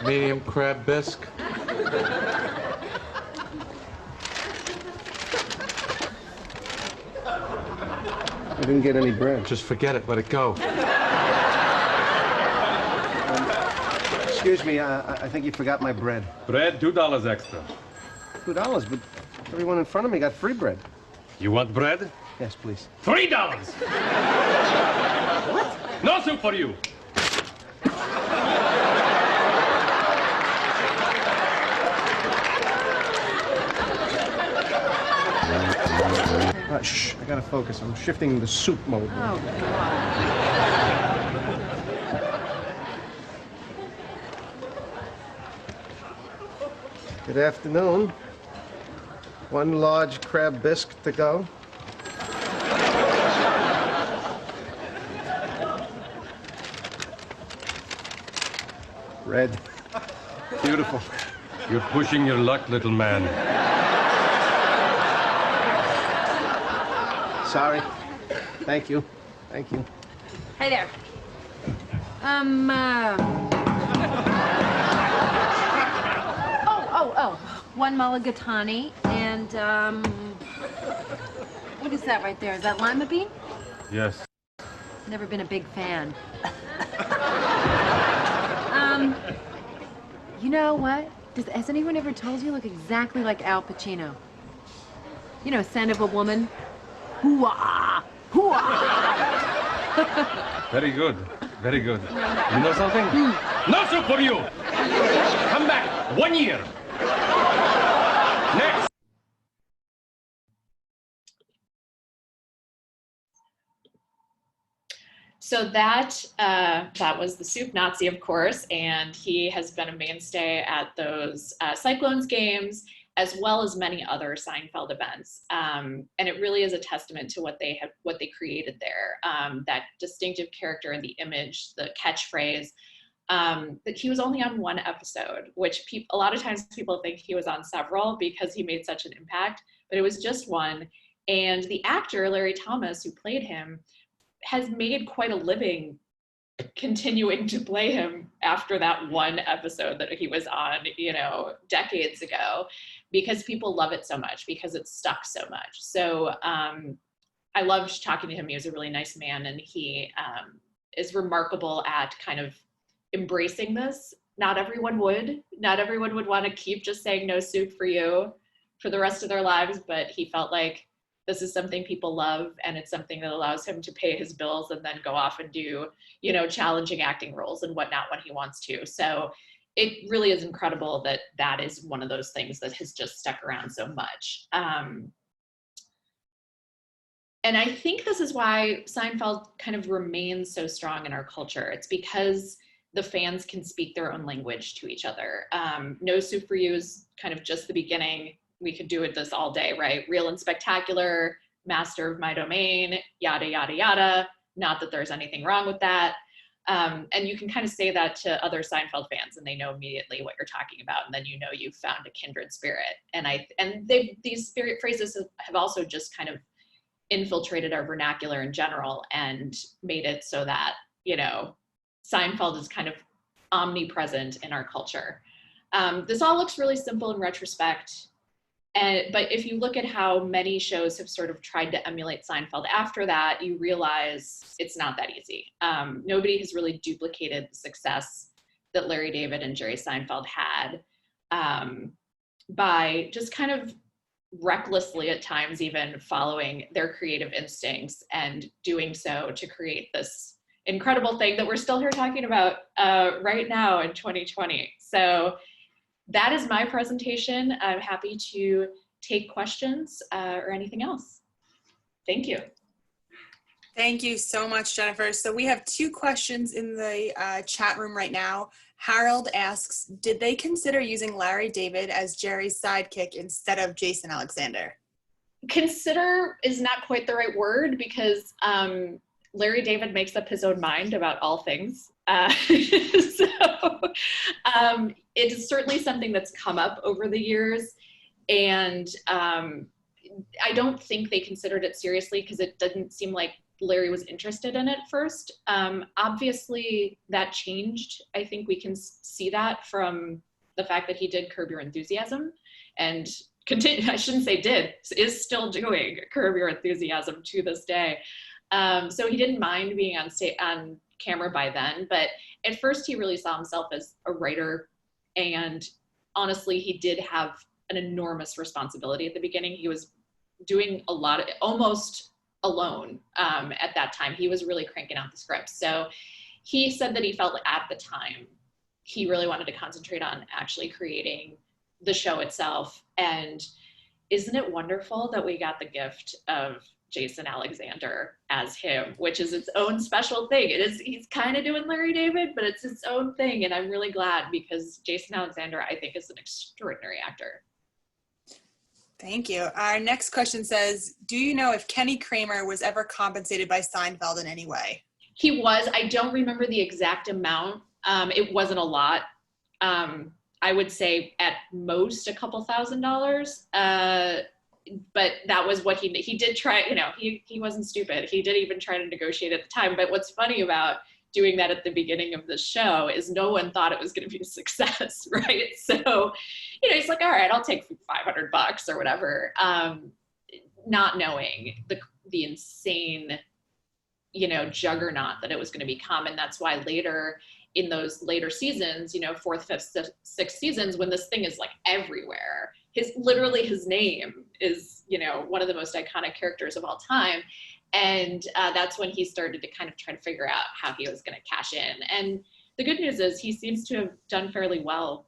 Medium crab bisque. I didn't get any bread. Just forget it. Let it go. Excuse me, I think you forgot my bread. Bread, $2 extra. $2, but everyone in front of me got free bread. You want bread? Yes, please. $3! What? No soup for you. Shh, I gotta focus. I'm shifting the soup mode. Oh, God. Good afternoon. One large crab bisque to go. Red. Beautiful. You're pushing your luck, little man. Sorry. Thank you. Thank you. Hey there. Oh. One mulligatawny and, what is that right there? Is that lima bean? Yes. Never been a big fan. You know what? Has anyone ever told you look exactly like Al Pacino? You know, Scent of a Woman? Hoo-ah! Hoo-ah! Very good. Very good. You know something? No soup for you! Come back 1 year. Next. So that was the Soup Nazi, of course, and he has been a mainstay at those Cyclones games, as well as many other Seinfeld events. And it really is a testament to what they created there. That distinctive character and the image, the catchphrase. That he was only on one episode, which a lot of times people think he was on several because he made such an impact, but it was just one. And the actor, Larry Thomas, who played him, has made quite a living continuing to play him after that one episode that he was on, you know, decades ago, because people love it so much, because it's stuck so much. So I loved talking to him. He was a really nice man, and he is remarkable at kind of embracing this. Not everyone would want to keep just saying no soup for you for the rest of their lives, but he felt like this is something people love, and it's something that allows him to pay his bills and then go off and do, you know, challenging acting roles and whatnot when he wants to. So it really is incredible that that is one of those things that has just stuck around so much. And I think this is why Seinfeld kind of remains so strong in our culture. It's because the fans can speak their own language to each other. No Soup for You is kind of just the beginning. We could do this all day, right? Real and Spectacular, Master of My Domain, yada, yada, yada. Not that there's anything wrong with that. And you can kind of say that to other Seinfeld fans and they know immediately what you're talking about. And then you know you've found a kindred spirit. And these spirit phrases have also just kind of infiltrated our vernacular in general and made it so that, you know, Seinfeld is kind of omnipresent in our culture. This all looks really simple in retrospect. But if you look at how many shows have sort of tried to emulate Seinfeld after that, you realize it's not that easy. Nobody has really duplicated the success that Larry David and Jerry Seinfeld had by just kind of recklessly at times even following their creative instincts and doing so to create this incredible thing that we're still here talking about right now in 2020. So that is my presentation. I'm happy to take questions or anything else. Thank you. Thank you so much, Jennifer. So we have two questions in the chat room right now. Harold asks, did they consider using Larry David as Jerry's sidekick instead of Jason Alexander? Consider is not quite the right word because Larry David makes up his own mind about all things. It is certainly something that's come up over the years. And I don't think they considered it seriously because it didn't seem like Larry was interested in it first. Obviously that changed. I think we can see that from the fact that he did Curb Your Enthusiasm and continue, I shouldn't say did, is still doing Curb Your Enthusiasm to this day. So he didn't mind being on camera by then, but at first he really saw himself as a writer, and honestly he did have an enormous responsibility at the beginning. He was doing a lot of, almost alone at that time. He was really cranking out the scripts. So he said that he felt like at the time he really wanted to concentrate on actually creating the show itself. And isn't it wonderful that we got the gift of Jason Alexander as him, which is its own special thing. He's kind of doing Larry David, but it's its own thing. And I'm really glad because Jason Alexander, I think, is an extraordinary actor. Thank you. Our next question says, do you know if Kenny Kramer was ever compensated by Seinfeld in any way? He was. I don't remember the exact amount. It wasn't a lot. I would say at most a couple $1,000. But that was what he did try, he wasn't stupid. He did even try to negotiate at the time. But what's funny about doing that at the beginning of the show is no one thought it was going to be a success, right? So, he's like, all right, I'll take $500 or whatever. Not knowing the insane, juggernaut that it was going to become. And that's why later in those later seasons, 4th, 5th, 6th seasons, when this thing is like everywhere, his name is, one of the most iconic characters of all time. And that's when he started to kind of try to figure out how he was going to cash in. And the good news is he seems to have done fairly well,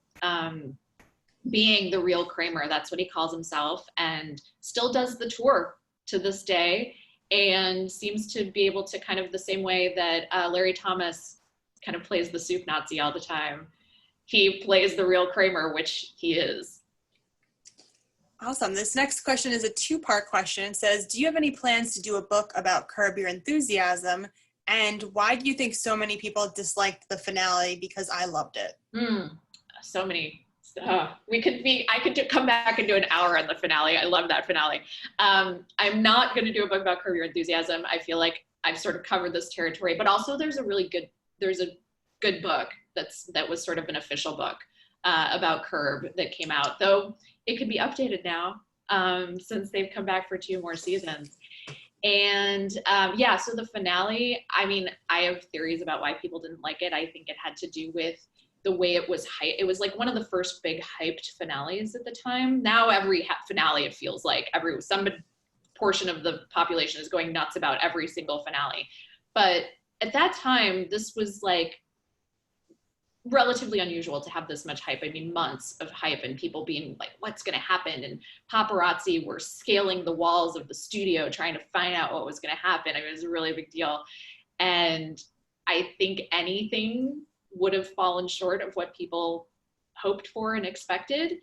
being the real Kramer. That's what he calls himself, and still does the tour to this day, and seems to be able to kind of the same way that Larry Thomas kind of plays the soup Nazi all the time. He plays the real Kramer, which he is. Awesome. This next question is a 2-part question. It says, do you have any plans to do a book about Curb Your Enthusiasm? And why do you think so many people disliked the finale? Because I loved it. So many. I could come back and do an hour on the finale. I love that finale. I'm not going to do a book about Curb Your Enthusiasm. I feel like I've sort of covered this territory, but also there's a good book that was sort of an official book about Curb that came out, though it could be updated now since they've come back for 2 more seasons. And so the finale, I have theories about why people didn't like it. I think it had to do with the way it was hyped. It was like one of the first big hyped finales at the time. Now every finale, it feels like some portion of the population is going nuts about every single finale. But at that time, this was like relatively unusual to have this much hype. Months of hype and people being like, what's going to happen? And paparazzi were scaling the walls of the studio trying to find out what was going to happen. It was a really big deal. And I think anything would have fallen short of what people hoped for and expected.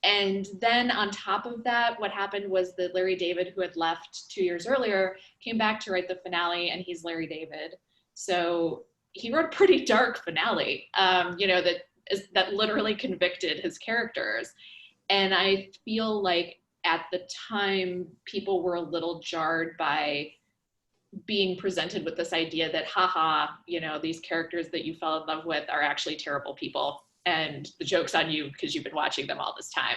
And then on top of that, what happened was that Larry David, who had left 2 years earlier, came back to write the finale, and he's Larry David. So he wrote a pretty dark finale, that literally convicted his characters. And I feel like at the time, people were a little jarred by being presented with this idea that, these characters that you fell in love with are actually terrible people, and the joke's on you because you've been watching them all this time.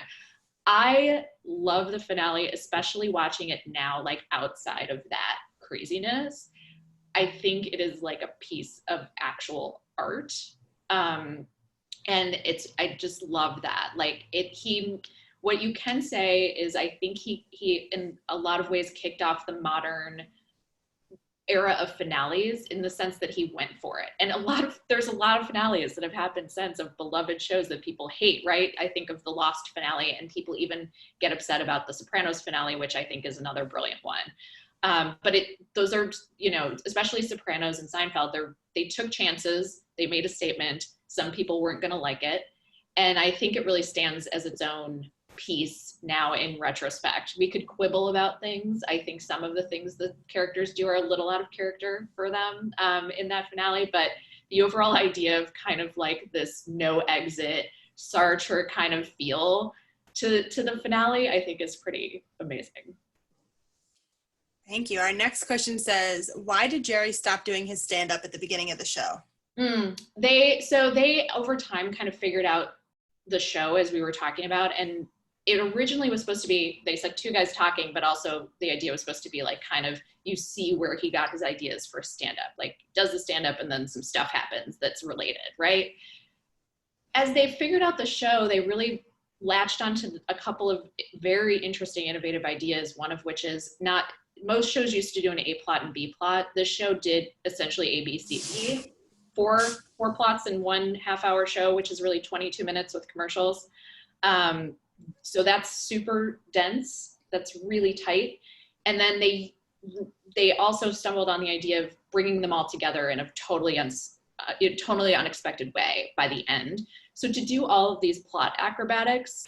I love the finale, especially watching it now, like outside of that craziness. I think it is like a piece of actual art. And I just love that. What you can say is I think he in a lot of ways kicked off the modern era of finales in the sense that he went for it. And there's a lot of finales that have happened since of beloved shows that people hate, right? I think of the Lost finale, and people even get upset about the Sopranos finale, which I think is another brilliant one. But those are, especially Sopranos and Seinfeld, they took chances, they made a statement. Some people weren't going to like it. And I think it really stands as its own piece now in retrospect. We could quibble about things. I think some of the things the characters do are a little out of character for them in that finale, but the overall idea of kind of like this no exit Sartre kind of feel to the finale, I think is pretty amazing. Thank you. Our next question says, why did Jerry stop doing his stand-up at the beginning of the show? They over time kind of figured out the show, as we were talking about, and it originally was supposed to be, they said 2 guys talking, but also the idea was supposed to be like kind of, you see where he got his ideas for stand-up, like does the stand-up and then some stuff happens that's related, right? As they figured out the show, they really latched onto a couple of very interesting, innovative ideas, one of which is most shows used to do an A plot and B plot. This show did essentially A, B, C, D, four plots in 1 half-hour show, which is really 22 minutes with commercials. So that's super dense. That's really tight. And then they also stumbled on the idea of bringing them all together in a totally unexpected way by the end. So to do all of these plot acrobatics,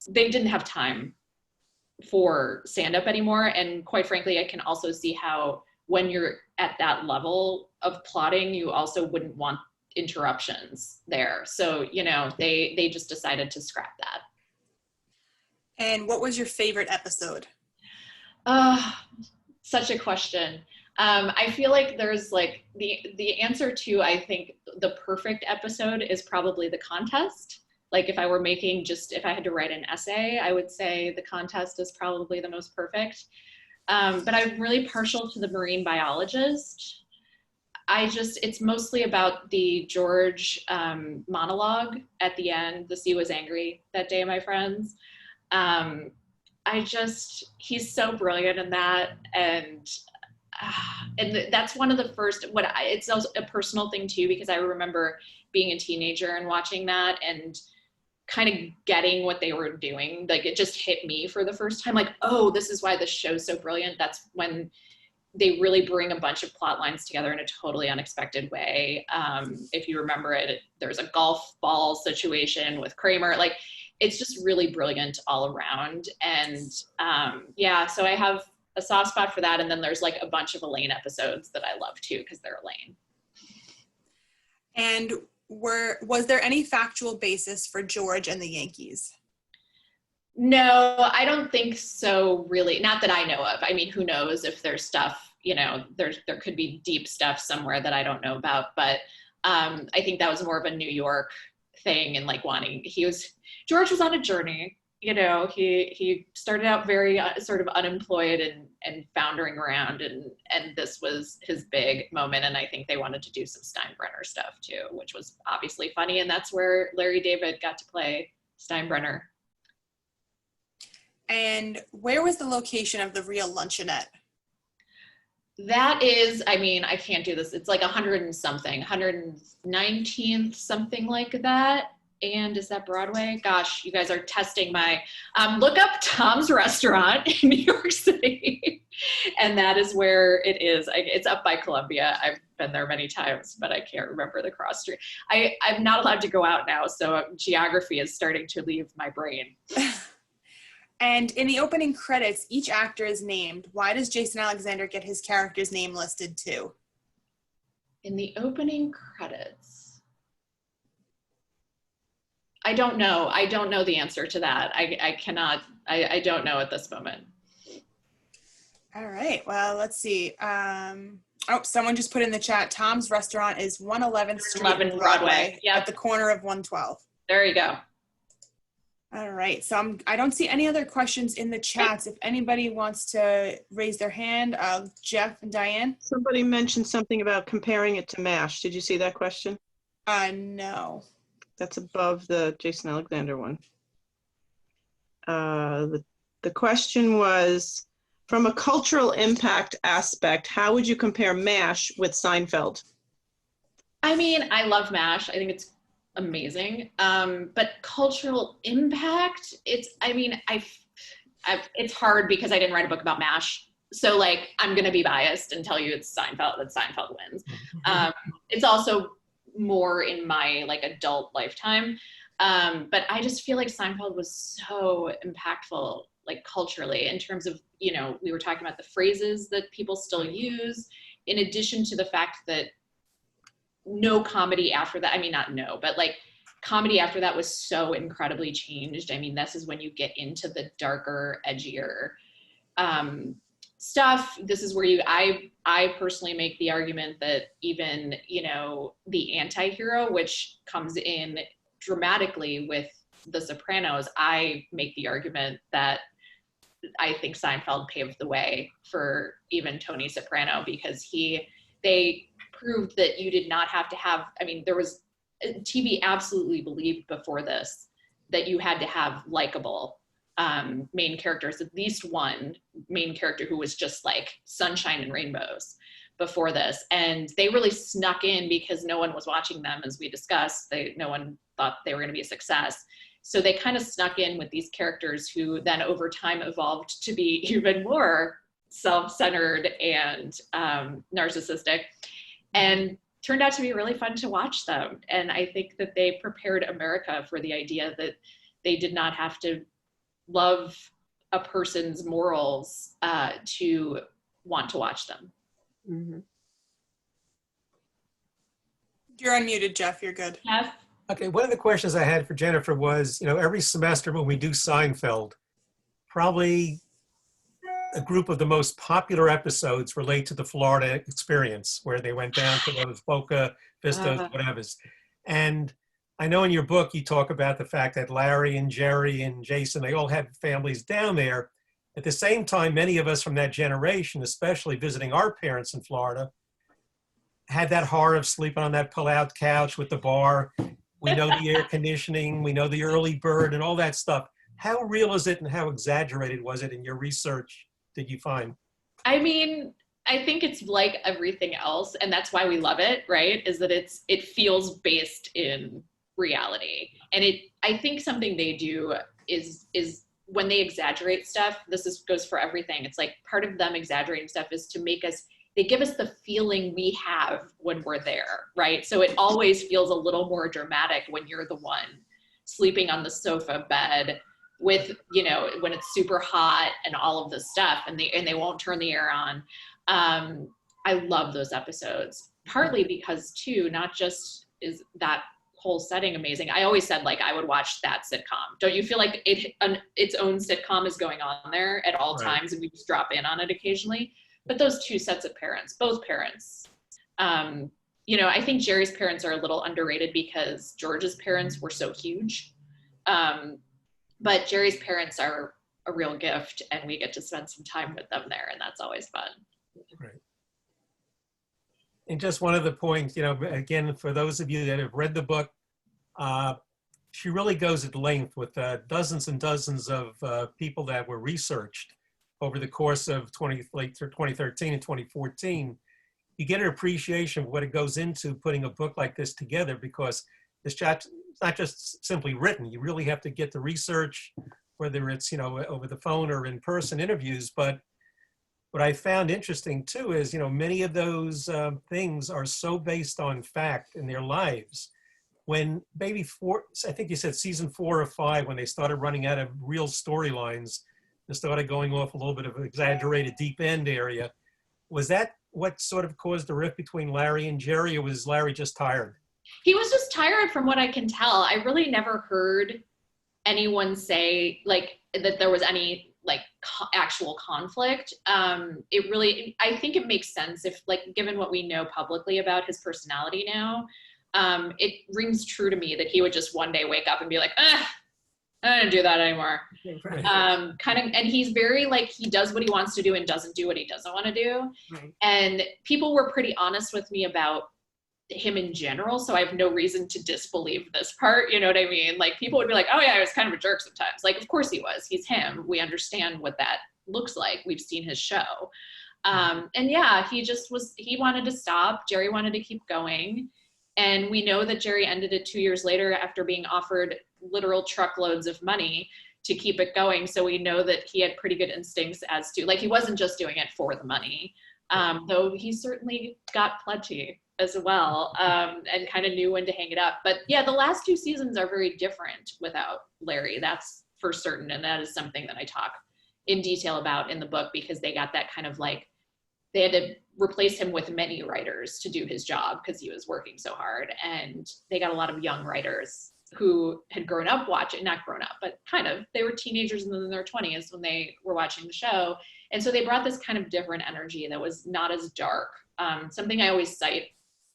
they didn't have time for stand-up anymore. And quite frankly, I can also see how when you're at that level of plotting, you also wouldn't want interruptions there. So, you know, they just decided to scrap that. And what was your favorite episode? Such a question. I feel like there's like the answer to, I think the perfect episode is probably the contest. Like if I had to write an essay, I would say the contest is probably the most perfect. But I'm really partial to the marine biologist. It's mostly about the George monologue at the end. The sea was angry that day, my friends. He's so brilliant in that. And that's one of the first, it's also a personal thing too, because I remember being a teenager and watching that and kind of getting what they were doing. Like it just hit me for the first time, like, oh, this is why this show's so brilliant. That's when they really bring a bunch of plot lines together in a totally unexpected way. If you remember it, there's a golf ball situation with Kramer. Like, it's just really brilliant all around. And so I have a soft spot for that. And then there's like a bunch of Elaine episodes that I love too, because they're Elaine. And was there any factual basis for George and the Yankees? No, I don't think so, really. Not that I know of. I mean, who knows if there's stuff, you know, there could be deep stuff somewhere that I don't know about. But I think that was more of a New York thing, and like George was on a journey. You know, he started out very sort of unemployed and foundering around, and this was his big moment. And I think they wanted to do some Steinbrenner stuff too, which was obviously funny. And that's where Larry David got to play Steinbrenner. And where was the location of the real luncheonette? That is, I mean, I can't do this. It's like 100 and something, 119th, something like that. And is that Broadway? Gosh, you guys are testing my, look up Tom's Restaurant in New York City. And that is where it is. It's up by Columbia. I've been there many times, but I can't remember the cross street. I'm not allowed to go out now, so geography is starting to leave my brain. And in the opening credits, each actor is named. Why does Jason Alexander get his character's name listed too? In the opening credits, I don't know. I don't know the answer to that. I don't know at this moment. All right, well, let's see. Someone just put in the chat, Tom's Restaurant is 111th Street 11 Broadway. Yep. At the corner of 112. There you go. All right, so I don't see any other questions in the chats. If anybody wants to raise their hand, Jeff and Diane. Somebody mentioned something about comparing it to MASH. Did you see that question? No. That's above the Jason Alexander one. The question was, from a cultural impact aspect, how would you compare MASH with Seinfeld? I mean, I love MASH. I think it's amazing. But cultural impact, it's hard because I didn't write a book about MASH. So like, I'm going to be biased and tell you it's Seinfeld, that Seinfeld wins. It's also more in my like adult lifetime. But I just feel like Seinfeld was so impactful, like culturally, in terms of, you know, we were talking about the phrases that people still use, in addition to the fact that no comedy after that, I mean, not no, but like comedy after that was so incredibly changed. I mean, this is when you get into the darker, edgier stuff. This is where I personally make the argument that even, you know, the anti-hero, which comes in dramatically with The Sopranos, I make the argument that I think Seinfeld paved the way for even Tony Soprano, because they proved that you did not have to have, I mean, there was, TV absolutely believed before this that you had to have likable main characters, at least one main character who was just like sunshine and rainbows before this. And they really snuck in because no one was watching them, as we discussed. No one thought they were going to be a success. So they kind of snuck in with these characters who then over time evolved to be even more self-centered and narcissistic, and turned out to be really fun to watch them. And I think that they prepared America for the idea that they did not have to love a person's morals to want to watch them. Mm-hmm. You're unmuted, Jeff. You're good. Jeff? Okay, one of the questions I had for Jennifer was, every semester when we do Seinfeld, probably a group of the most popular episodes relate to the Florida experience, where they went down to those Boca Vistas, whatever's. And I know in your book you talk about the fact that Larry and Jerry and Jason, they all had families down there. At the same time, many of us from that generation, especially visiting our parents in Florida, had that horror of sleeping on that pull-out couch with the bar. We know the air conditioning, we know the early bird and all that stuff. How real is it and how exaggerated was it in your research, did you find? I mean, I think it's like everything else, and that's why we love it, right? Is that it feels based in reality. And I think something they do is when they exaggerate stuff, goes for everything. It's like part of them exaggerating stuff is to make us, they give us the feeling we have when we're there, right? So it always feels a little more dramatic when you're the one sleeping on the sofa bed with, when it's super hot and all of this stuff, and they won't turn the air on. I love those episodes, partly because too, not just is that whole setting amazing. I always said I would watch that sitcom. Don't you feel like its own sitcom is going on there at all times, and we just drop in on it occasionally? But those two sets of parents, both parents, I think Jerry's parents are a little underrated because George's parents were so huge. But Jerry's parents are a real gift, and we get to spend some time with them there, and that's always fun. Right. And just one other point, again, for those of you that have read the book, she really goes at length with dozens and dozens of people that were researched over the course of 2013 and 2014. You get an appreciation of what it goes into putting a book like this together, because this chapter is not just simply written. You really have to get the research, whether it's, over the phone or in person interviews. But what I found interesting too is, many of those things are so based on fact in their lives. When maybe I think you said season 4 or 5, when they started running out of real storylines and started going off a little bit of an exaggerated deep end area, was that what sort of caused the rift between Larry and Jerry, or was Larry just tired? He was just tired from what I can tell. I really never heard anyone say that there was any actual conflict. I think it makes sense if given what we know publicly about his personality now, it rings true to me that he would just one day wake up and be like, I don't do that anymore. Right. And he's very he does what he wants to do and doesn't do what he doesn't want to do. Right. And people were pretty honest with me about him in general, so I have no reason to disbelieve this part, you know what I mean? People would be like, oh yeah, he was kind of a jerk sometimes. Of course he was. He's him. We understand what that looks like. We've seen his show. And yeah, he wanted to stop. Jerry wanted to keep going. And we know that Jerry ended it 2 years later after being offered literal truckloads of money to keep it going. So we know that he had pretty good instincts as to, he wasn't just doing it for the money, though he certainly got plenty as well, and kind of knew when to hang it up. But yeah, the last 2 seasons are very different without Larry. That's for certain. And that is something that I talk in detail about in the book, because they got that kind of they had to replace him with many writers to do his job because he was working so hard. And they got a lot of young writers who had grown up watching, not grown up, but kind of, they were teenagers in their 20s when they were watching the show. And so they brought this kind of different energy that was not as dark. Something I always cite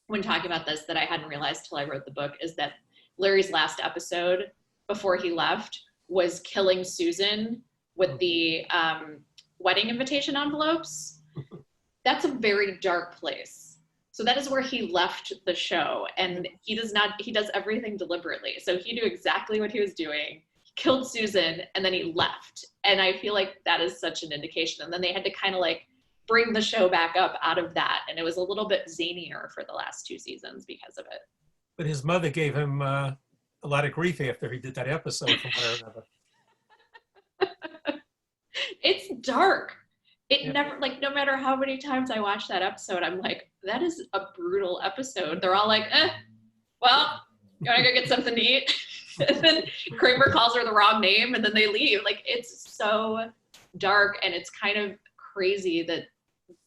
when talking about this that I hadn't realized till I wrote the book is that Larry's last episode before he left was killing Susan with the wedding invitation envelopes. That's a very dark place. So that is where he left the show, and he does everything deliberately. So he knew exactly what he was doing. He killed Susan, and then he left. And I feel like that is such an indication. And then they had to kind of bring the show back up out of that. And it was a little bit zanier for the last 2 seasons because of it. But his mother gave him a lot of grief after he did that episode, from what I remember. It's dark. It never, like, no matter how many times I watch that episode, I'm like, that is a brutal episode. They're all like, well, you want to go get something to eat? And then Kramer calls her the wrong name, and then they leave. Like, it's so dark, and it's kind of crazy that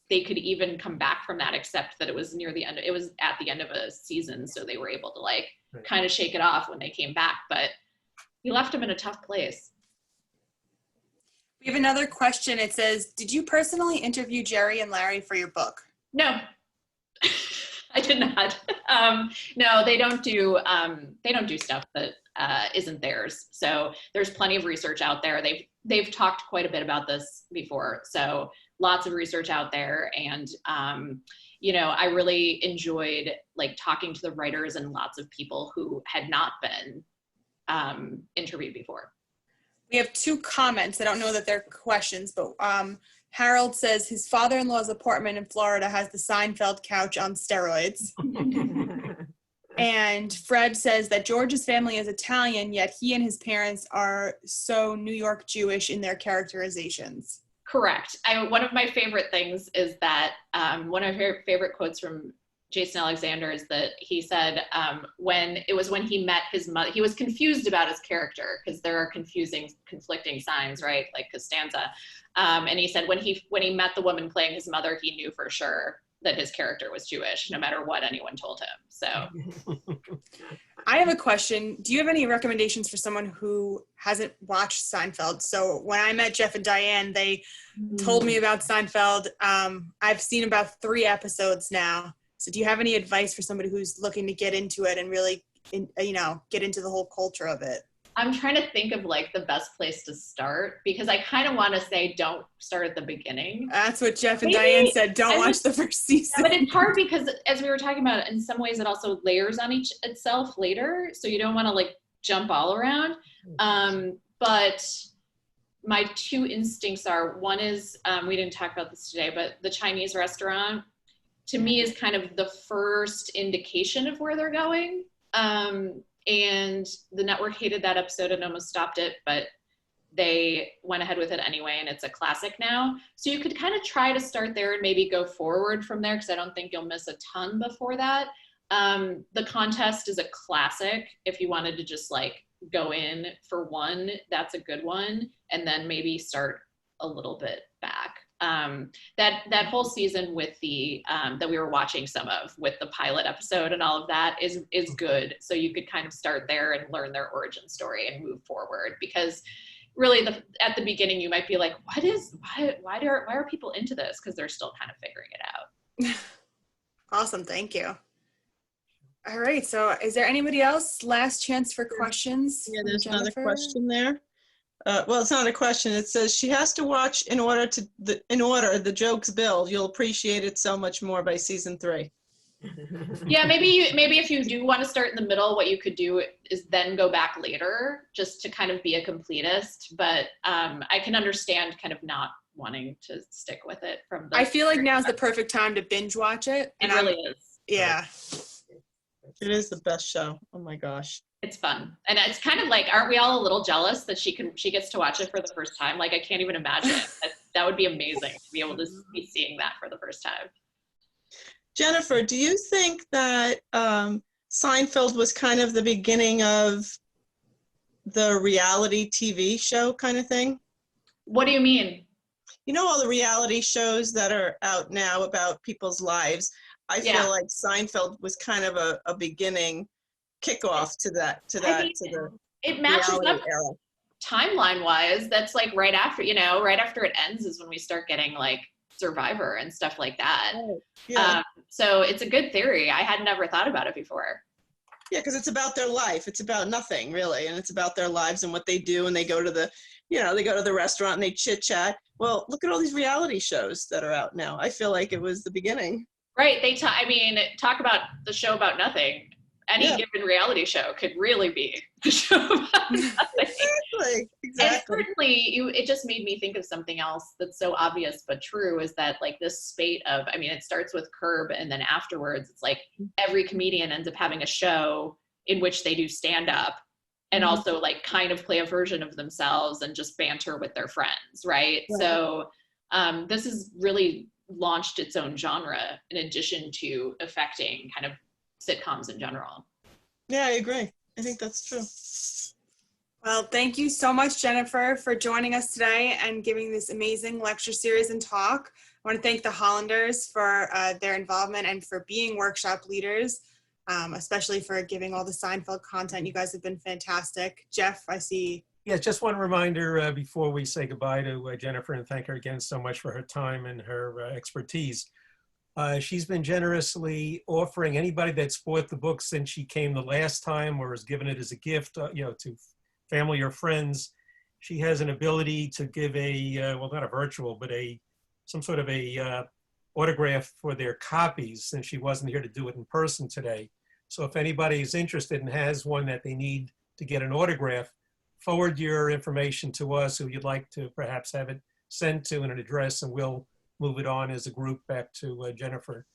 they could even come back from that, except that it was near the end. It was at the end of a season, so they were able to, like, kind of shake it off when they came back. But he left him in a tough place. We have another question. It says, did you personally interview Jerry and Larry for your book? No, I did not. No, they don't do stuff that isn't theirs. So there's plenty of research out there. They've talked quite a bit about this before. So lots of research out there. And, you know, I really enjoyed, like, talking to the writers and lots of people who had not been interviewed before. We have 2 comments. I don't know that they're questions, but Harold says his father-in-law's apartment in Florida has the Seinfeld couch on steroids. And Fred says that George's family is Italian, yet he and his parents are so New York Jewish in their characterizations. Correct. One of my favorite things is that one of my favorite quotes from Jason Alexander is that he said when he met his mother, he was confused about his character because there are conflicting signs, right? Like Costanza. And he said when he met the woman playing his mother, he knew for sure that his character was Jewish, no matter what anyone told him. So I have a question. Do you have any recommendations for someone who hasn't watched Seinfeld? So when I met Jeff and Diane, they told me about Seinfeld. I've seen about 3 episodes now. So do you have any advice for somebody who's looking to get into it and really, get into the whole culture of it? I'm trying to think of, like, the best place to start, because I kind of want to say don't start at the beginning. That's what Jeff and Diane said. Don't watch the first season. But it's hard because, as we were talking about, in some ways it also layers on itself later. So you don't want to, like, jump all around. But my 2 instincts are, one is, we didn't talk about this today, but the Chinese restaurant, to me, is kind of the first indication of where they're going. And the network hated that episode and almost stopped it, but they went ahead with it anyway, and it's a classic now. So you could kind of try to start there and maybe go forward from there, because I don't think you'll miss a ton before that. The Contest is a classic. If you wanted to just, like, go in for one, that's a good one, and then maybe start a little bit back. That whole season with the that we were watching some of, with the pilot episode and all of that, is good. So you could kind of start there and learn their origin story and move forward, because really at the beginning you might be like, why are people into this? Because they're still kind of figuring it out. Awesome, thank you. All right, so is there anybody else? Last chance for questions. Yeah, there's another question there. Well, it's not a question. It says she has to watch in order the jokes build. You'll appreciate it so much more by season 3. Yeah, maybe if you do want to start in the middle, what you could do is then go back later, just to kind of be a completist. But I can understand kind of not wanting to stick with it from the. I feel like now's the perfect time to binge watch it. It really is. Yeah. It is the best show. Oh my gosh. It's fun. And it's kind of like, aren't we all a little jealous that she gets to watch it for the first time? Like, I can't even imagine it. That would be amazing to be able to be seeing that for the first time. Jennifer, do you think that Seinfeld was kind of the beginning of the reality TV show kind of thing? What do you mean? You know, all the reality shows that are out now about people's lives. I feel like Seinfeld was kind of a beginning kickoff to it matches up era. Timeline wise. That's like right after it ends is when we start getting like Survivor and stuff like that. Right. Yeah. So it's a good theory. I had never thought about it before. Yeah, because it's about their life. It's about nothing really, and it's about their lives and what they do. And they go to the restaurant and they chit chat. Well, look at all these reality shows that are out now. I feel like it was the beginning. Right. Talk about the show about nothing. Any given reality show could really be the show about nothing. Exactly. And certainly, it just made me think of something else that's so obvious but true, is that like this spate of, it starts with Curb, and then afterwards it's like every comedian ends up having a show in which they do stand up and also like kind of play a version of themselves and just banter with their friends, right? So this has really launched its own genre in addition to affecting kind of sitcoms in general. Yeah, I agree. I think that's true. Well, thank you so much, Jennifer, for joining us today and giving this amazing lecture series and talk. I want to thank the Hollanders for their involvement and for being workshop leaders, especially for giving all the Seinfeld content. You guys have been fantastic. Jeff, I see. Yeah, just one reminder before we say goodbye to Jennifer, and thank her again so much for her time and her expertise. She's been generously offering anybody that's bought the book since she came the last time or has given it as a gift, to family or friends. She has an ability to give a, well, not a virtual, but some sort of a autograph for their copies, since she wasn't here to do it in person today. So if anybody is interested and has one that they need to get an autograph, forward your information to us, who you'd like to perhaps have it sent to, and an address, and we'll move it on as a group back to Jennifer.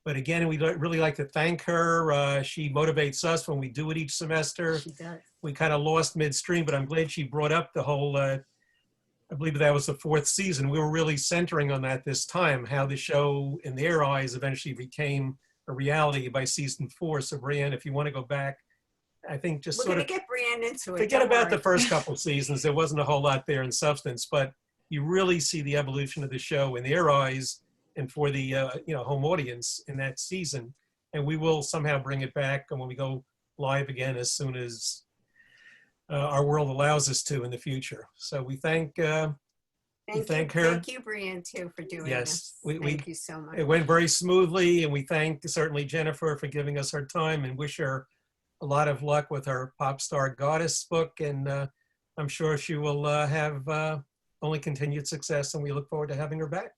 But again, we'd really like to thank her. She motivates us when we do it each semester. She does. We kind of lost midstream, but I'm glad she brought up the whole, I believe that was the 4th season. We were really centering on that this time, how the show, in their eyes, eventually became a reality by season 4. So Brianne, if you want to go back, I think just We're sort going of to get Brianne into it. forget don't about worry. the first couple seasons. There wasn't a whole lot there in substance, but you really see the evolution of the show in their eyes and for the home audience in that season. And we will somehow bring it back, and when we go live again as soon as our world allows us to in the future. So we thank her. Thank you, Brianne, too, for doing Yes, this. Thank you so much. It went very smoothly, and we thank certainly Jennifer for giving us her time, and wish her a lot of luck with her Pop Star Goddess book. And I'm sure she will have only continued success, and we look forward to having her back.